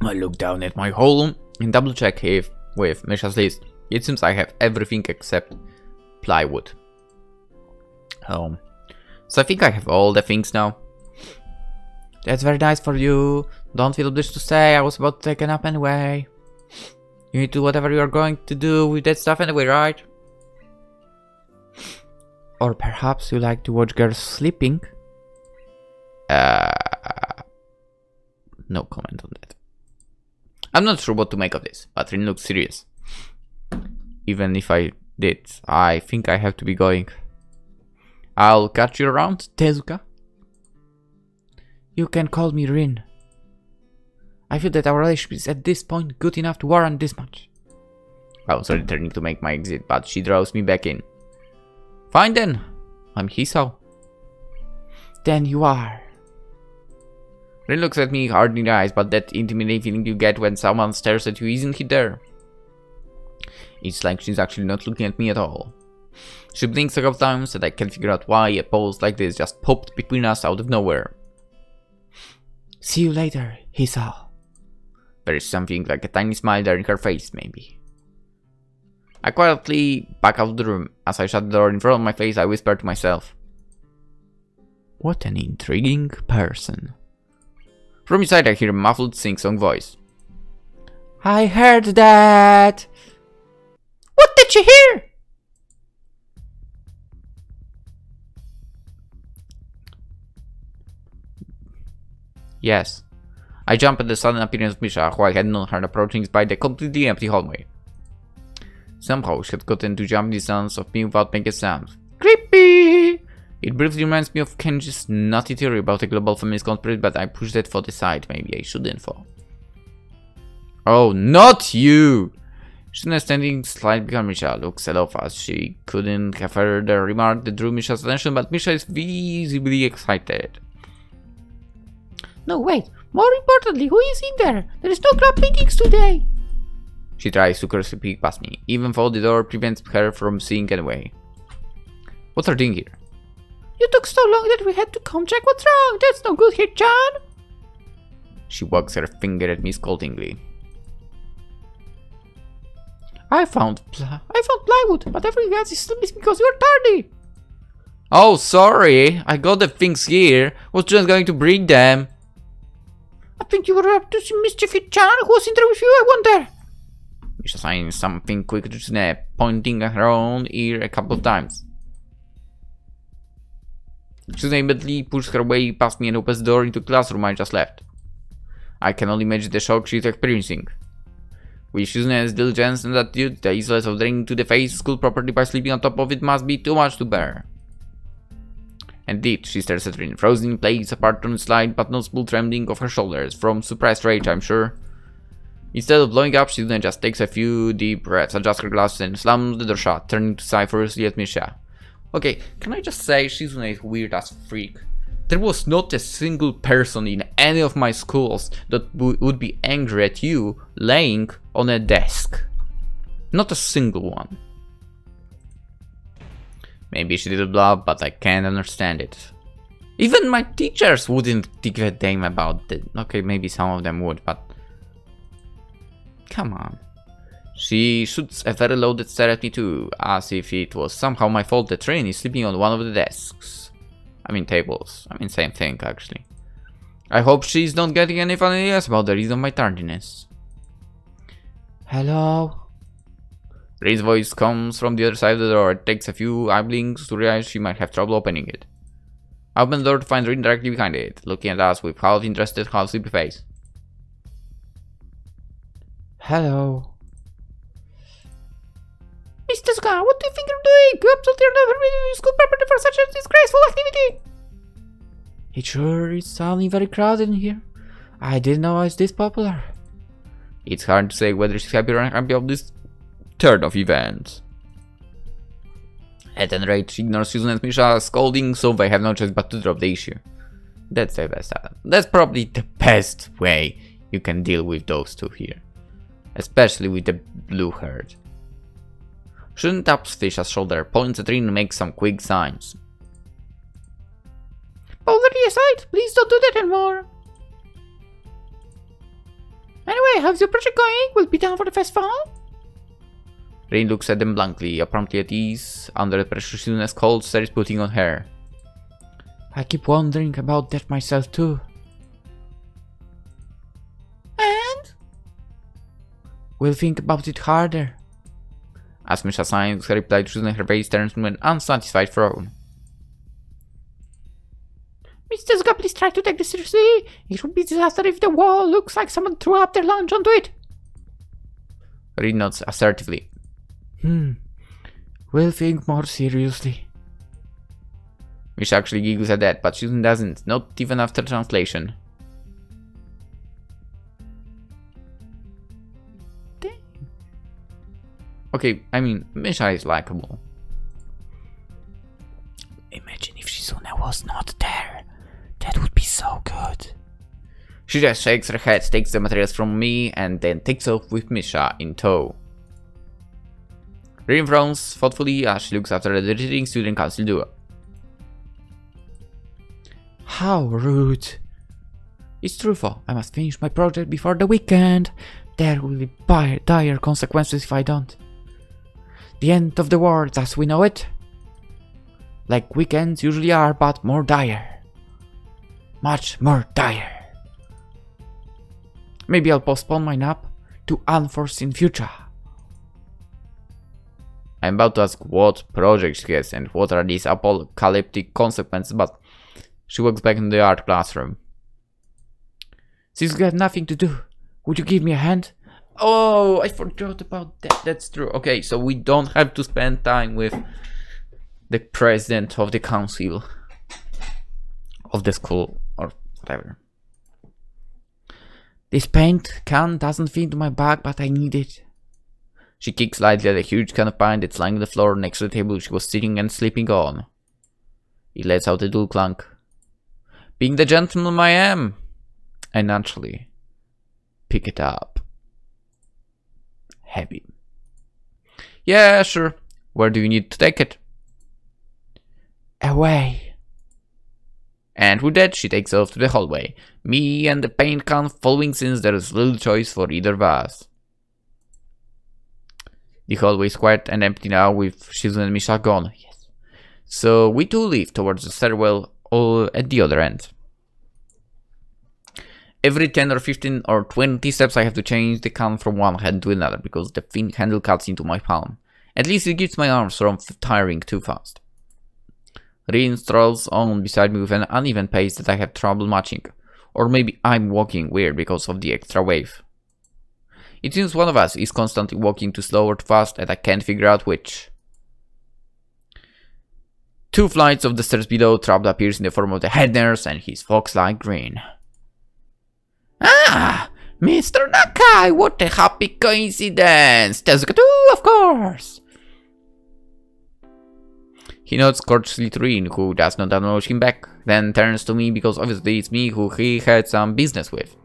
I look down at my hole and double check if with Misha's list. It seems I have everything except plywood. So I think I have all the things now. That's very nice for you. Don't feel obliged to say. I was about to take a nap anyway. You need to do whatever you are going to do with that stuff anyway, right? Or perhaps you like to watch girls sleeping? No comment on that. I'm not sure what to make of this, but Rin looks serious. Even if I did, I think I have to be going. I'll catch you around, Tezuka. You can call me Rin. I feel that our relationship is at this point good enough to warrant this much. I was returning to make my exit, but she draws me back in. Fine then, I'm Hisao. Then you are. Rin looks at me hard in the eyes, but that intimidating feeling you get when someone stares at you isn't he there? It's like she's actually not looking at me at all. She blinks a couple times and I can't figure out why a pose like this just popped between us out of nowhere. See you later, Hisao. There is something like a tiny smile there in her face, maybe. I quietly back out of the room. As I shut the door in front of my face, I whisper to myself. What an intriguing person. From inside I hear a muffled sing-song voice. I heard that! What did you hear? Yes. I jump at the sudden appearance of Misha, who I had known her approaching by the completely empty hallway. Somehow she had gotten to jump distance of me without making a sound. Creepy! It briefly reminds me of Kenji's nutty theory about a global feminist conspiracy, but I pushed that for the side. Maybe I shouldn't fall. Oh, not you! Shizune, standing slightly behind Misha, looks off as she couldn't have heard the remark that drew Misha's attention, but Misha is visibly excited. No, wait. More importantly, who is in there? There is no club meetings today. She tries to curiously peek past me, even though the door prevents her from seeing anyway. What's her doing here? You took so long that we had to come check what's wrong. That's no good here, John. She wags her finger at me scoldingly. I found plywood, but everything else is still missing because you're tardy. Oh, sorry. I got the things here. Was just going to bring them. I think you were up to some mischief, John. Who was in there with you, I wonder? Misha saying something quick to Snap, pointing at her own ear a couple of times. She immediately pushed her way past me and opens the door into the classroom I just left. I can only imagine the shock she's experiencing. With Shizune's diligence and attitude, the useless of draining to the face school property by sleeping on top of it must be too much to bear. Indeed, she stares at Rin, frozen in place, apart from a slight but noticeable trembling of her shoulders, from suppressed rage, I'm sure. Instead of blowing up, Shizune just takes a few deep breaths, adjusts her glasses, and slams the door shut, turning to sigh furiously at Misha. Okay, can I just say Shizune is weird as freak? There was not a single person in any of my schools that would be angry at you laying on a desk. Not a single one. Maybe she did bluff, but I can't understand it. Even my teachers wouldn't give a damn about it. Okay, maybe some of them would, but... come on. She shoots a very loaded stare at me too, as if it was somehow my fault that Rin is sleeping on one of the desks. I mean tables. I mean same thing actually. I hope she's not getting any funny ideas about the reason of my tardiness. Hello? Rin's voice comes from the other side of the door. It takes a few eye blinks to realize she might have trouble opening it. I open the door to find Rin directly behind it, looking at us with half interested, half sleepy face. Hello? Mr. Ska, what do you think you're doing? You absolutely are never been in school property for such a disgraceful activity! It sure is sounding very crowded in here. I didn't know I was this popular. It's hard to say whether she's happy or unhappy of this turn of events. At any rate, she ignores Susan and Misha scolding, so they have no choice but to drop the issue. That's the best. That's probably the best way you can deal with those two here. Especially with the blue herd. Shun taps Fisha's shoulder, points at Rin and makes some quick signs. Poverty aside, please don't do that anymore. Anyway, how's your project going? Will it be done for the festival? Rin looks at them blankly, promptly at ease, under the pressure Shizune's cold stare is putting on her. I keep wondering about that myself too. And? We'll think about it harder. As Misha signs, her reply to Shizune, her face turns to an unsatisfied frown. Mr. Zuka, please try to take this seriously. It would be a disaster if the wall looks like someone threw up their lunch onto it. Rin nods assertively. We'll think more seriously. Misha actually giggles at that, but Shizune doesn't, not even after translation. Dang. Okay, I mean, Misha is likable. Imagine if Shizune was not there. That would be so good. She just shakes her head, takes the materials from me, and then takes off with Misha in tow. Rin frowns thoughtfully as she looks after the retreating student council duo. How rude. It's true, though. I must finish my project before the weekend. There will be dire consequences if I don't. The end of the world as we know it. Like weekends usually are, but more dire. Much more dire. Maybe I'll postpone my nap to unforeseen future. I'm about to ask what project she has and what are these apocalyptic consequences, but she walks back into the art classroom. Since you have nothing to do, would you give me a hand? Oh, I forgot about that. That's true. Okay, so we don't have to spend time with the president of the council of the school or whatever. This paint can doesn't fit my bag, but I need it. She kicks lightly at a huge can of paint that's lying on the floor next to the table she was sitting and sleeping on. It lets out a dull clunk. Being the gentleman I am, I naturally pick it up. Heavy. Yeah, sure. Where do you need to take it? Away. And with that, she takes off to the hallway. Me and the paint can following since there is little choice for either of us. The hallway is quiet and empty now with Shizu and Misha gone. Yes. So we two leave towards the stairwell at the other end. Every 10 or 15 or 20 steps I have to change the can from one hand to another because the thin handle cuts into my palm. At least it keeps my arms from tiring too fast. Rin strolls on beside me with an uneven pace that I have trouble matching. Or maybe I'm walking weird because of the extra wave. It seems one of us is constantly walking too slow or too fast and I can't figure out which. 2 flights of the stairs below, Trapped appears in the form of the head nurse and his fox-like grin. Ah! Mr. Nakai, what a happy coincidence! Tezuka, of course! He nods courteously to Rin, who does not acknowledge him back, then turns to me because obviously it's me who he had some business with.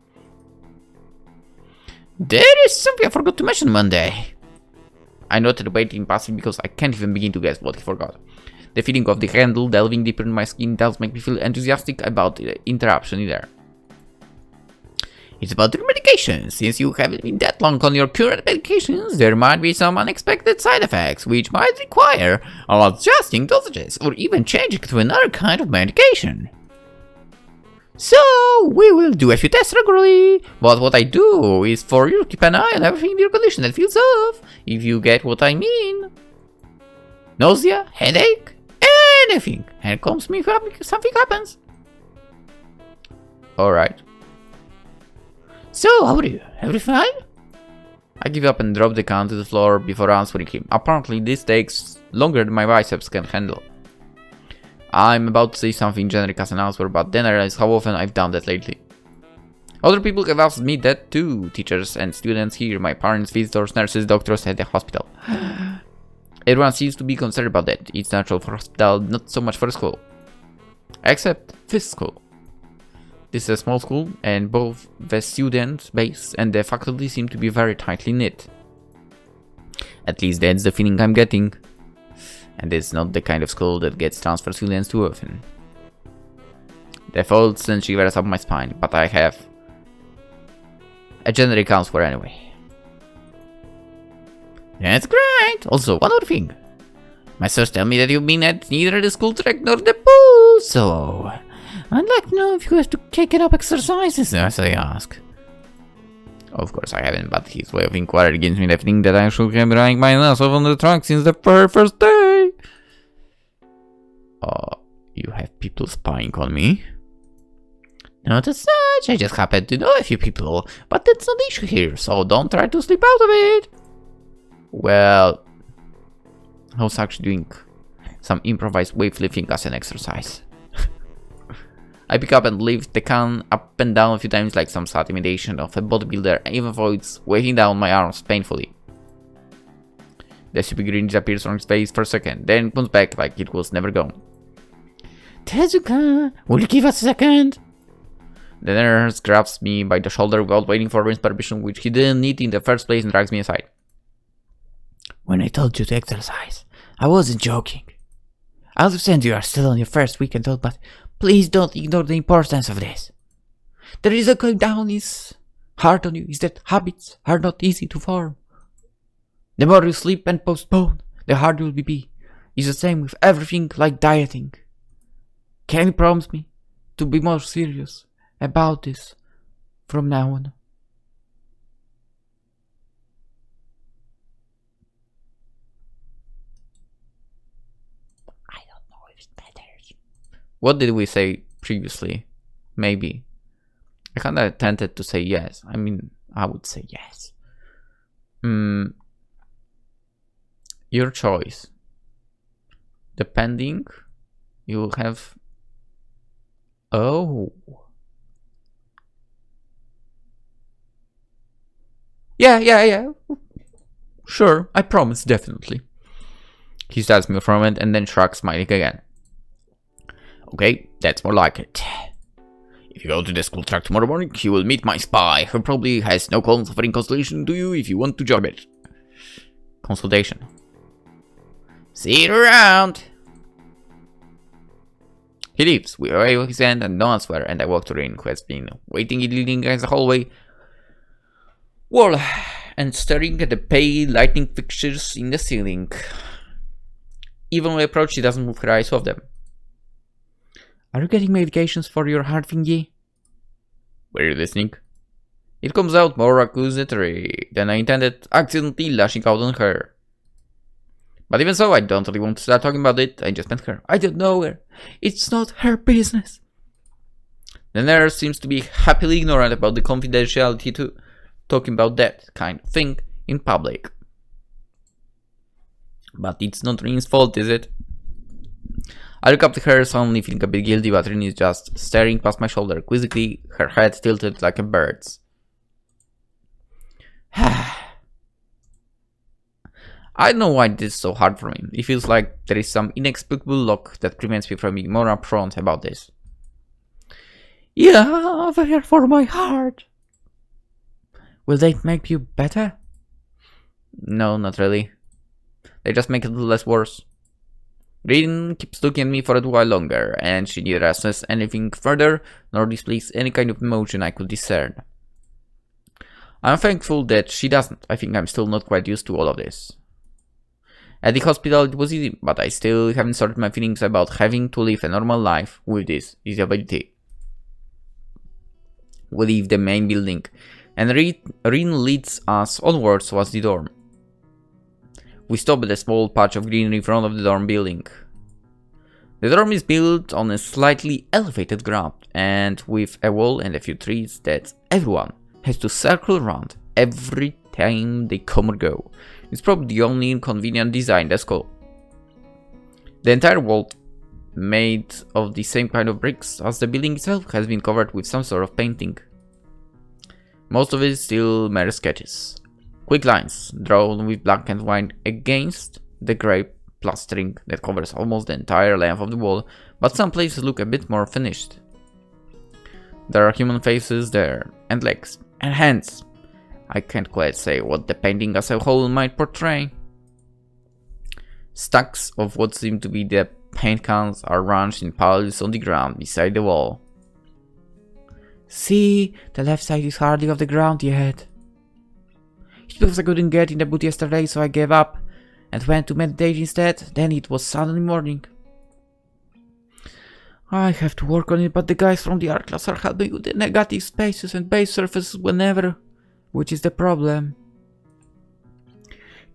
There is something I forgot to mention Monday. I noted waiting passively because I can't even begin to guess what he forgot. The feeling of the handle delving deeper in my skin does make me feel enthusiastic about the interruption there. It's about your medications. Since you haven't been that long on your current medications, there might be some unexpected side effects which might require adjusting dosages or even changing to another kind of medication. So, we will do a few tests regularly, but what I do is for you to keep an eye on everything in your condition that feels off, if you get what I mean. Nausea, headache, anything, and comes me if something happens. Alright. So, how are you? Everything fine? I give up and drop the can to the floor before answering him. Apparently this takes longer than my biceps can handle. I'm about to say something generic as an answer, but then I realize how often I've done that lately. Other people have asked me that too. Teachers and students here, my parents, visitors, nurses, doctors at the hospital. Everyone seems to be concerned about that. It's natural for hospital, not so much for school. Except this school. This is a small school, and both the student base and the faculty seem to be very tightly knit. At least that's the feeling I'm getting. And it's not the kind of school that gets transfer students too often. The folds and shivers up my spine, but I have a generic answer anyway. That's great! Also, one other thing. My source tell me that you've been at neither the school track nor the pool, so I'd like to know if you have to take up exercises as I ask. Of course I haven't, but his way of inquiry gives me the feeling that I should have dragged my ass off on the track since the very first day. You have people spying on me? Not as such, I just happen to know a few people, but that's not the issue here, so don't try to slip out of it. Well, I was actually doing some improvised weightlifting as an exercise. I pick up and lift the can up and down a few times like some sad imitation of a bodybuilder, even though it's weighing down my arms painfully. The stupid grin disappears from his face for a second, then comes back like it was never gone. Tezuka, will you give us a second? The nurse grabs me by the shoulder without waiting for Rin's permission, which he didn't need in the first place, and drags me aside. When I told you to exercise, I wasn't joking. I understand you are still on your first week and all, but please don't ignore the importance of this. The reason going down is hard on you is that habits are not easy to form. The more you sleep and postpone, the harder it will be. It's the same with everything like dieting. Can you promise me to be more serious about this from now on? I don't know if it matters. What did we say previously? Maybe. I kinda tempted to say yes. I mean, I would say yes. Your choice. Depending, you will have... Oh. Yeah. Sure, I promise, definitely. He stares me for a moment and then shrugs, smiling again. Okay, that's more like it. If you go to the school track tomorrow morning, you will meet my spy, who probably has no qualms offering consultation to you if you want to join it. Consultation. See you around! He leaves, we wave his hand and no answer, and I walk to Rin, who has been waiting in leading against the hallway wall and staring at the pale lightning fixtures in the ceiling. Even when I approach, she doesn't move her eyes off them. Are you getting medications for your heart thingy? Were you listening? It comes out more accusatory than I intended, accidentally lashing out on her. But even so, I don't really want to start talking about it. I just met her. I don't know her. It's not her business. The nurse seems to be happily ignorant about the confidentiality to talking about that kind of thing in public. But it's not Rin's fault, is it? I look up to her, suddenly feeling a bit guilty, but Rin is just staring past my shoulder quizzically, her head tilted like a bird's. I don't know why this is so hard for me. It feels like there is some inexplicable lock that prevents me from being more upfront about this. Yeah, they're for my heart. Will they make you better? No, not really. They just make it a little less worse. Rin keeps looking at me for a while longer, and she neither says anything further, nor displays any kind of emotion I could discern. I'm thankful that she doesn't. I think I'm still not quite used to all of this. At the hospital it was easy, but I still haven't sorted my feelings about having to live a normal life with this disability. We leave the main building, and Rin leads us onwards towards the dorm. We stop at a small patch of greenery in front of the dorm building. The dorm is built on a slightly elevated ground, and with a wall and a few trees that everyone has to circle around every time they come or go. It's probably the only inconvenient design that's cool. The entire wall, made of the same kind of bricks as the building itself, has been covered with some sort of painting. Most of it is still mere sketches. Quick lines, drawn with black and white against the grey plastering that covers almost the entire length of the wall, but some places look a bit more finished. There are human faces there, and legs, and hands. I can't quite say what the painting as a whole might portray. Stacks of what seem to be the paint cans are ranged in piles on the ground beside the wall. See, the left side is hardly off the ground yet. It's because I couldn't get in the boot yesterday, so I gave up and went to meditate instead. Then it was Sunday morning. I have to work on it, but the guys from the art class are helping with the negative spaces and base surfaces whenever, which is the problem.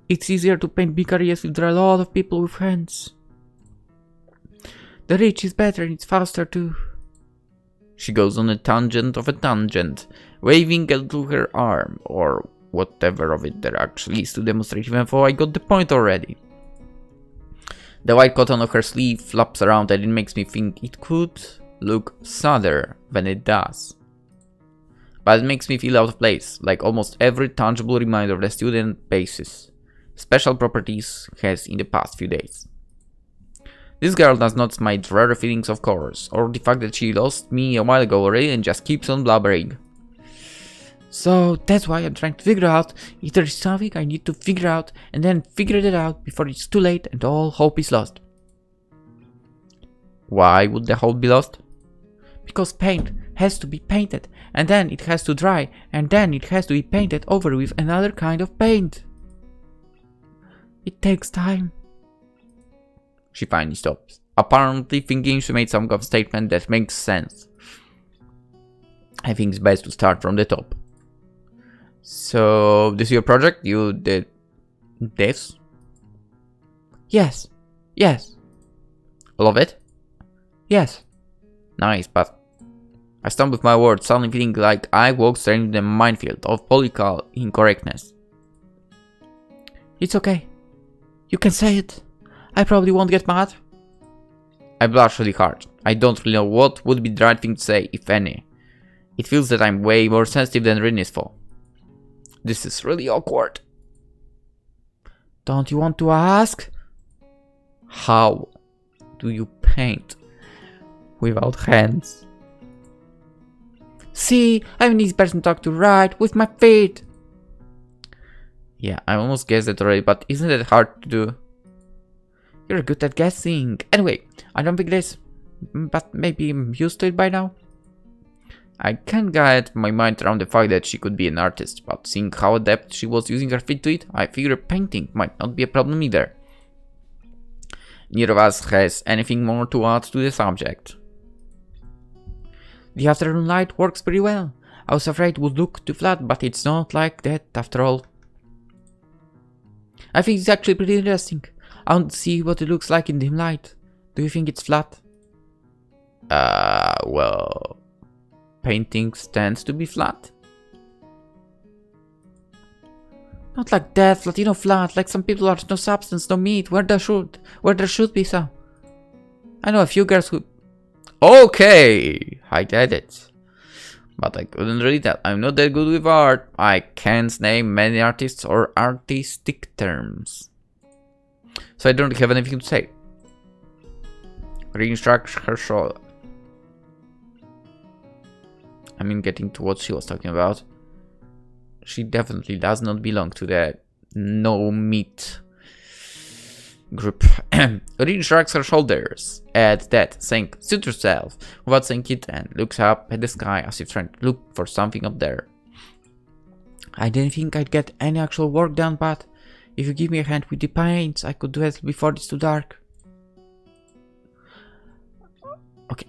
It's easier to paint big areas if there are a lot of people with hands. The reach is better and it's faster too. She goes on a tangent of a tangent, waving to her arm, or whatever of it there actually is to demonstrate even though I got the point already. The white cotton of her sleeve flaps around and it makes me think it could look sadder than it does. But it makes me feel out of place, like almost every tangible reminder of the student basis special properties has in the past few days. This girl does not smite rare feelings of course, or the fact that she lost me a while ago already and just keeps on blabbering. So that's why I'm trying to figure out if there is something I need to figure out and then figure it out before it's too late and all hope is lost. Why would the hope be lost? Because paint has to be painted and then it has to dry and then it has to be painted over with another kind of paint. It takes time. She finally stops, apparently thinking she made some kind of statement that makes sense. I think it's best to start from the top. So, this is your project? You did this? Yes. Yes. All of it? Yes. Nice, but I stumbled with my words, suddenly feeling like I walked straight into the minefield of political incorrectness. It's okay. You can say it. I probably won't get mad. I blush really hard. I don't really know what would be the right thing to say, if any. It feels that I'm way more sensitive than Rin is for. This is really awkward. Don't you want to ask? How do you paint without hands? See, I'm an easy person to talk to, right? With my feet. Yeah, I almost guessed it already, but isn't it hard to do? You're good at guessing. Anyway, I don't think this, but maybe I'm used to it by now. I can't get my mind around the fact that she could be an artist, but seeing how adept she was using her feet to it, I figure painting might not be a problem either. Neither of us has anything more to add to the subject. The afternoon light works pretty well. I was afraid it would look too flat, but it's not like that after all. I think it's actually pretty interesting. I want to see what it looks like in dim light. Do you think it's flat? Well, paintings tend to be flat. Not like that, flat, flat, like some people are no substance, no meat, where there should be some. I know a few girls who... Okay, I get it. But I couldn't read that. I'm not that good with art. I can't name many artists or artistic terms. So I don't have anything to say. Reconstruct her shoulder. I mean, getting to what she was talking about. She definitely does not belong to the no meat group. Reconstructs her shoulders. At that, saying, suit yourself, without saying it, and looks up at the sky as if trying to look for something up there. I didn't think I'd get any actual work done, but if you give me a hand with the paints, I could do it before it's too dark. Okay,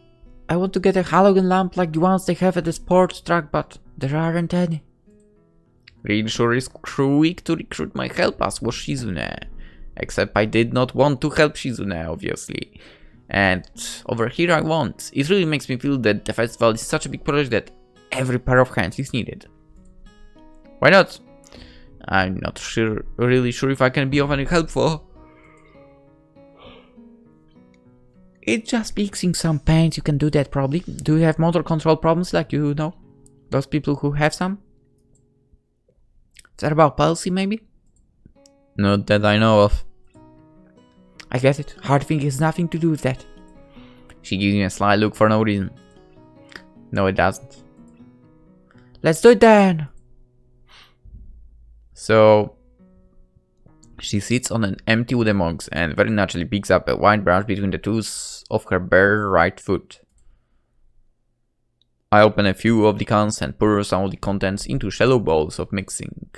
I want to get a halogen lamp like the ones they have at the sports track, but there aren't any. Really sure is quick to recruit my help, as was Shizune. Except I did not want to help Shizune, obviously. And over here I won't. It really makes me feel that the festival is such a big project that every pair of hands is needed. Why not? I'm not really sure if I can be of any help for. It's just mixing some paints, you can do that probably. Do you have motor control problems like you know? Those people who have some? Cerebral palsy maybe? Not that I know of. I get it. Hard thing has nothing to do with that. She gives me a sly look for no reason. No, it doesn't. Let's do it then! So, she sits on an empty wooden box and very naturally picks up a white brush between the toes of her bare right foot. I open a few of the cans and pour some of the contents into shallow bowls of mixing.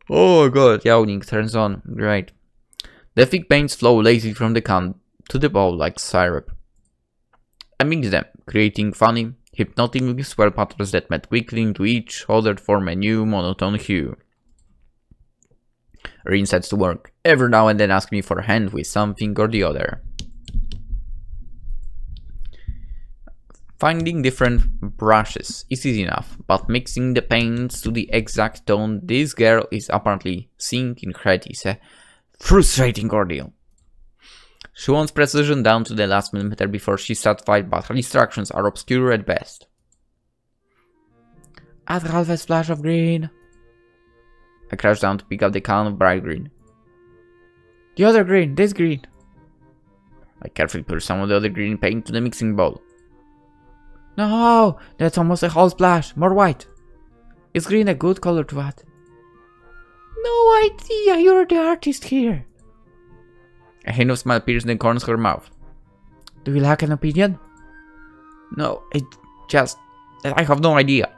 Oh god, yawning turns on. Great. The thick paints flow lazily from the can to the bowl like syrup. I mix them, creating funny, hypnotic swirl patterns that met quickly into each other to form a new monotone hue. Rin sets to work, every now and then asking me for a hand with something or the other. Finding different brushes is easy enough, but mixing the paints to the exact tone this girl is apparently seeing in her head is a frustrating ordeal. She wants precision down to the last millimeter before she's satisfied, but her instructions are obscure at best. Add half a splash of green. I crouch down to pick up the can of bright green. The other green, this green. I carefully pour some of the other green paint to the mixing bowl. No, that's almost a whole splash. More white. Is green a good color to add? No idea, you're the artist here. A hint of smile appears in the corners of her mouth. Do you lack an opinion? No, I have no idea.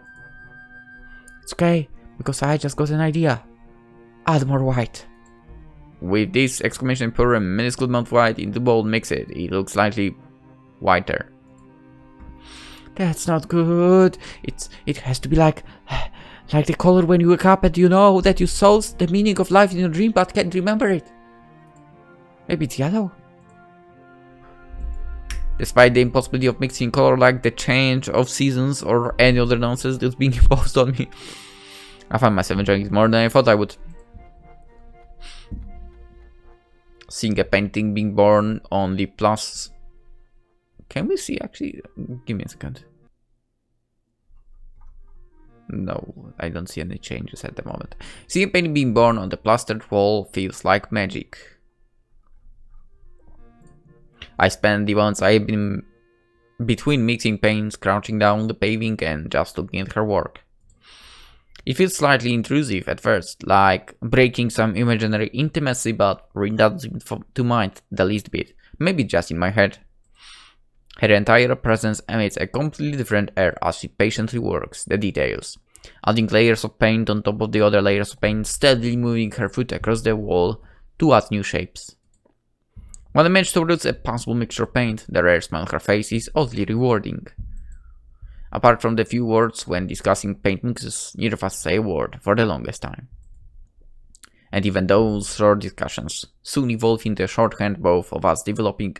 It's okay, because I just got an idea. Add more white. With this exclamation, pour a minuscule amount of white into the bowl, mix it. It looks slightly whiter. That's not good. It has to be like the color when you wake up and you know that you saw the meaning of life in your dream but can't remember it. Maybe it's yellow. Despite the impossibility of mixing color like the change of seasons or any other nonsense that's being imposed on me, I find myself enjoying it more than I thought I would. Seeing a painting being born on the plus. Can we see actually? Give me a second. No, I don't see any changes at the moment. Seeing paint being born on the plastered wall feels like magic. I spend the months I've been between mixing paints, crouching down the paving and just looking at her work. It feels slightly intrusive at first, like breaking some imaginary intimacy, but really doesn't seem to mind the least bit. Maybe just in my head. Her entire presence emits a completely different air as she patiently works the details, adding layers of paint on top of the other layers of paint, steadily moving her foot across the wall to add new shapes. When I manage to produce a passable mixture of paint, the rare smile on her face is oddly rewarding. Apart from the few words when discussing paint mixes, neither of us say a word for the longest time. And even those short discussions soon evolve into a shorthand, both of us developing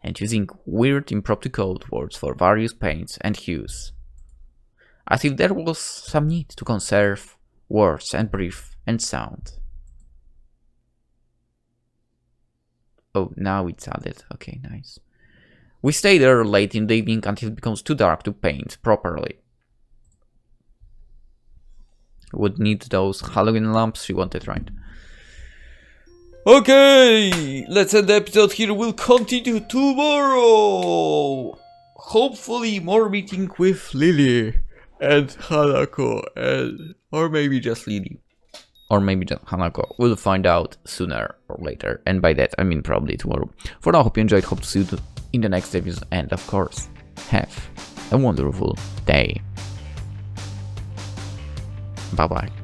and using weird impromptu code words for various paints and hues. As if there was some need to conserve words and breath and sound. Oh, now it's added. Okay, nice. We stay there late in the evening until it becomes too dark to paint properly. Would need those Halloween lamps she wanted, right? Okay, let's end the episode here. We'll continue tomorrow. Hopefully more meeting with Lilly and Hanako, or maybe just Lilly. Or maybe just Hanako. We'll find out sooner or later. And by that, I mean probably tomorrow. For now, hope you enjoyed. Hope to see you in the next episode. And of course, have a wonderful day. Bye bye.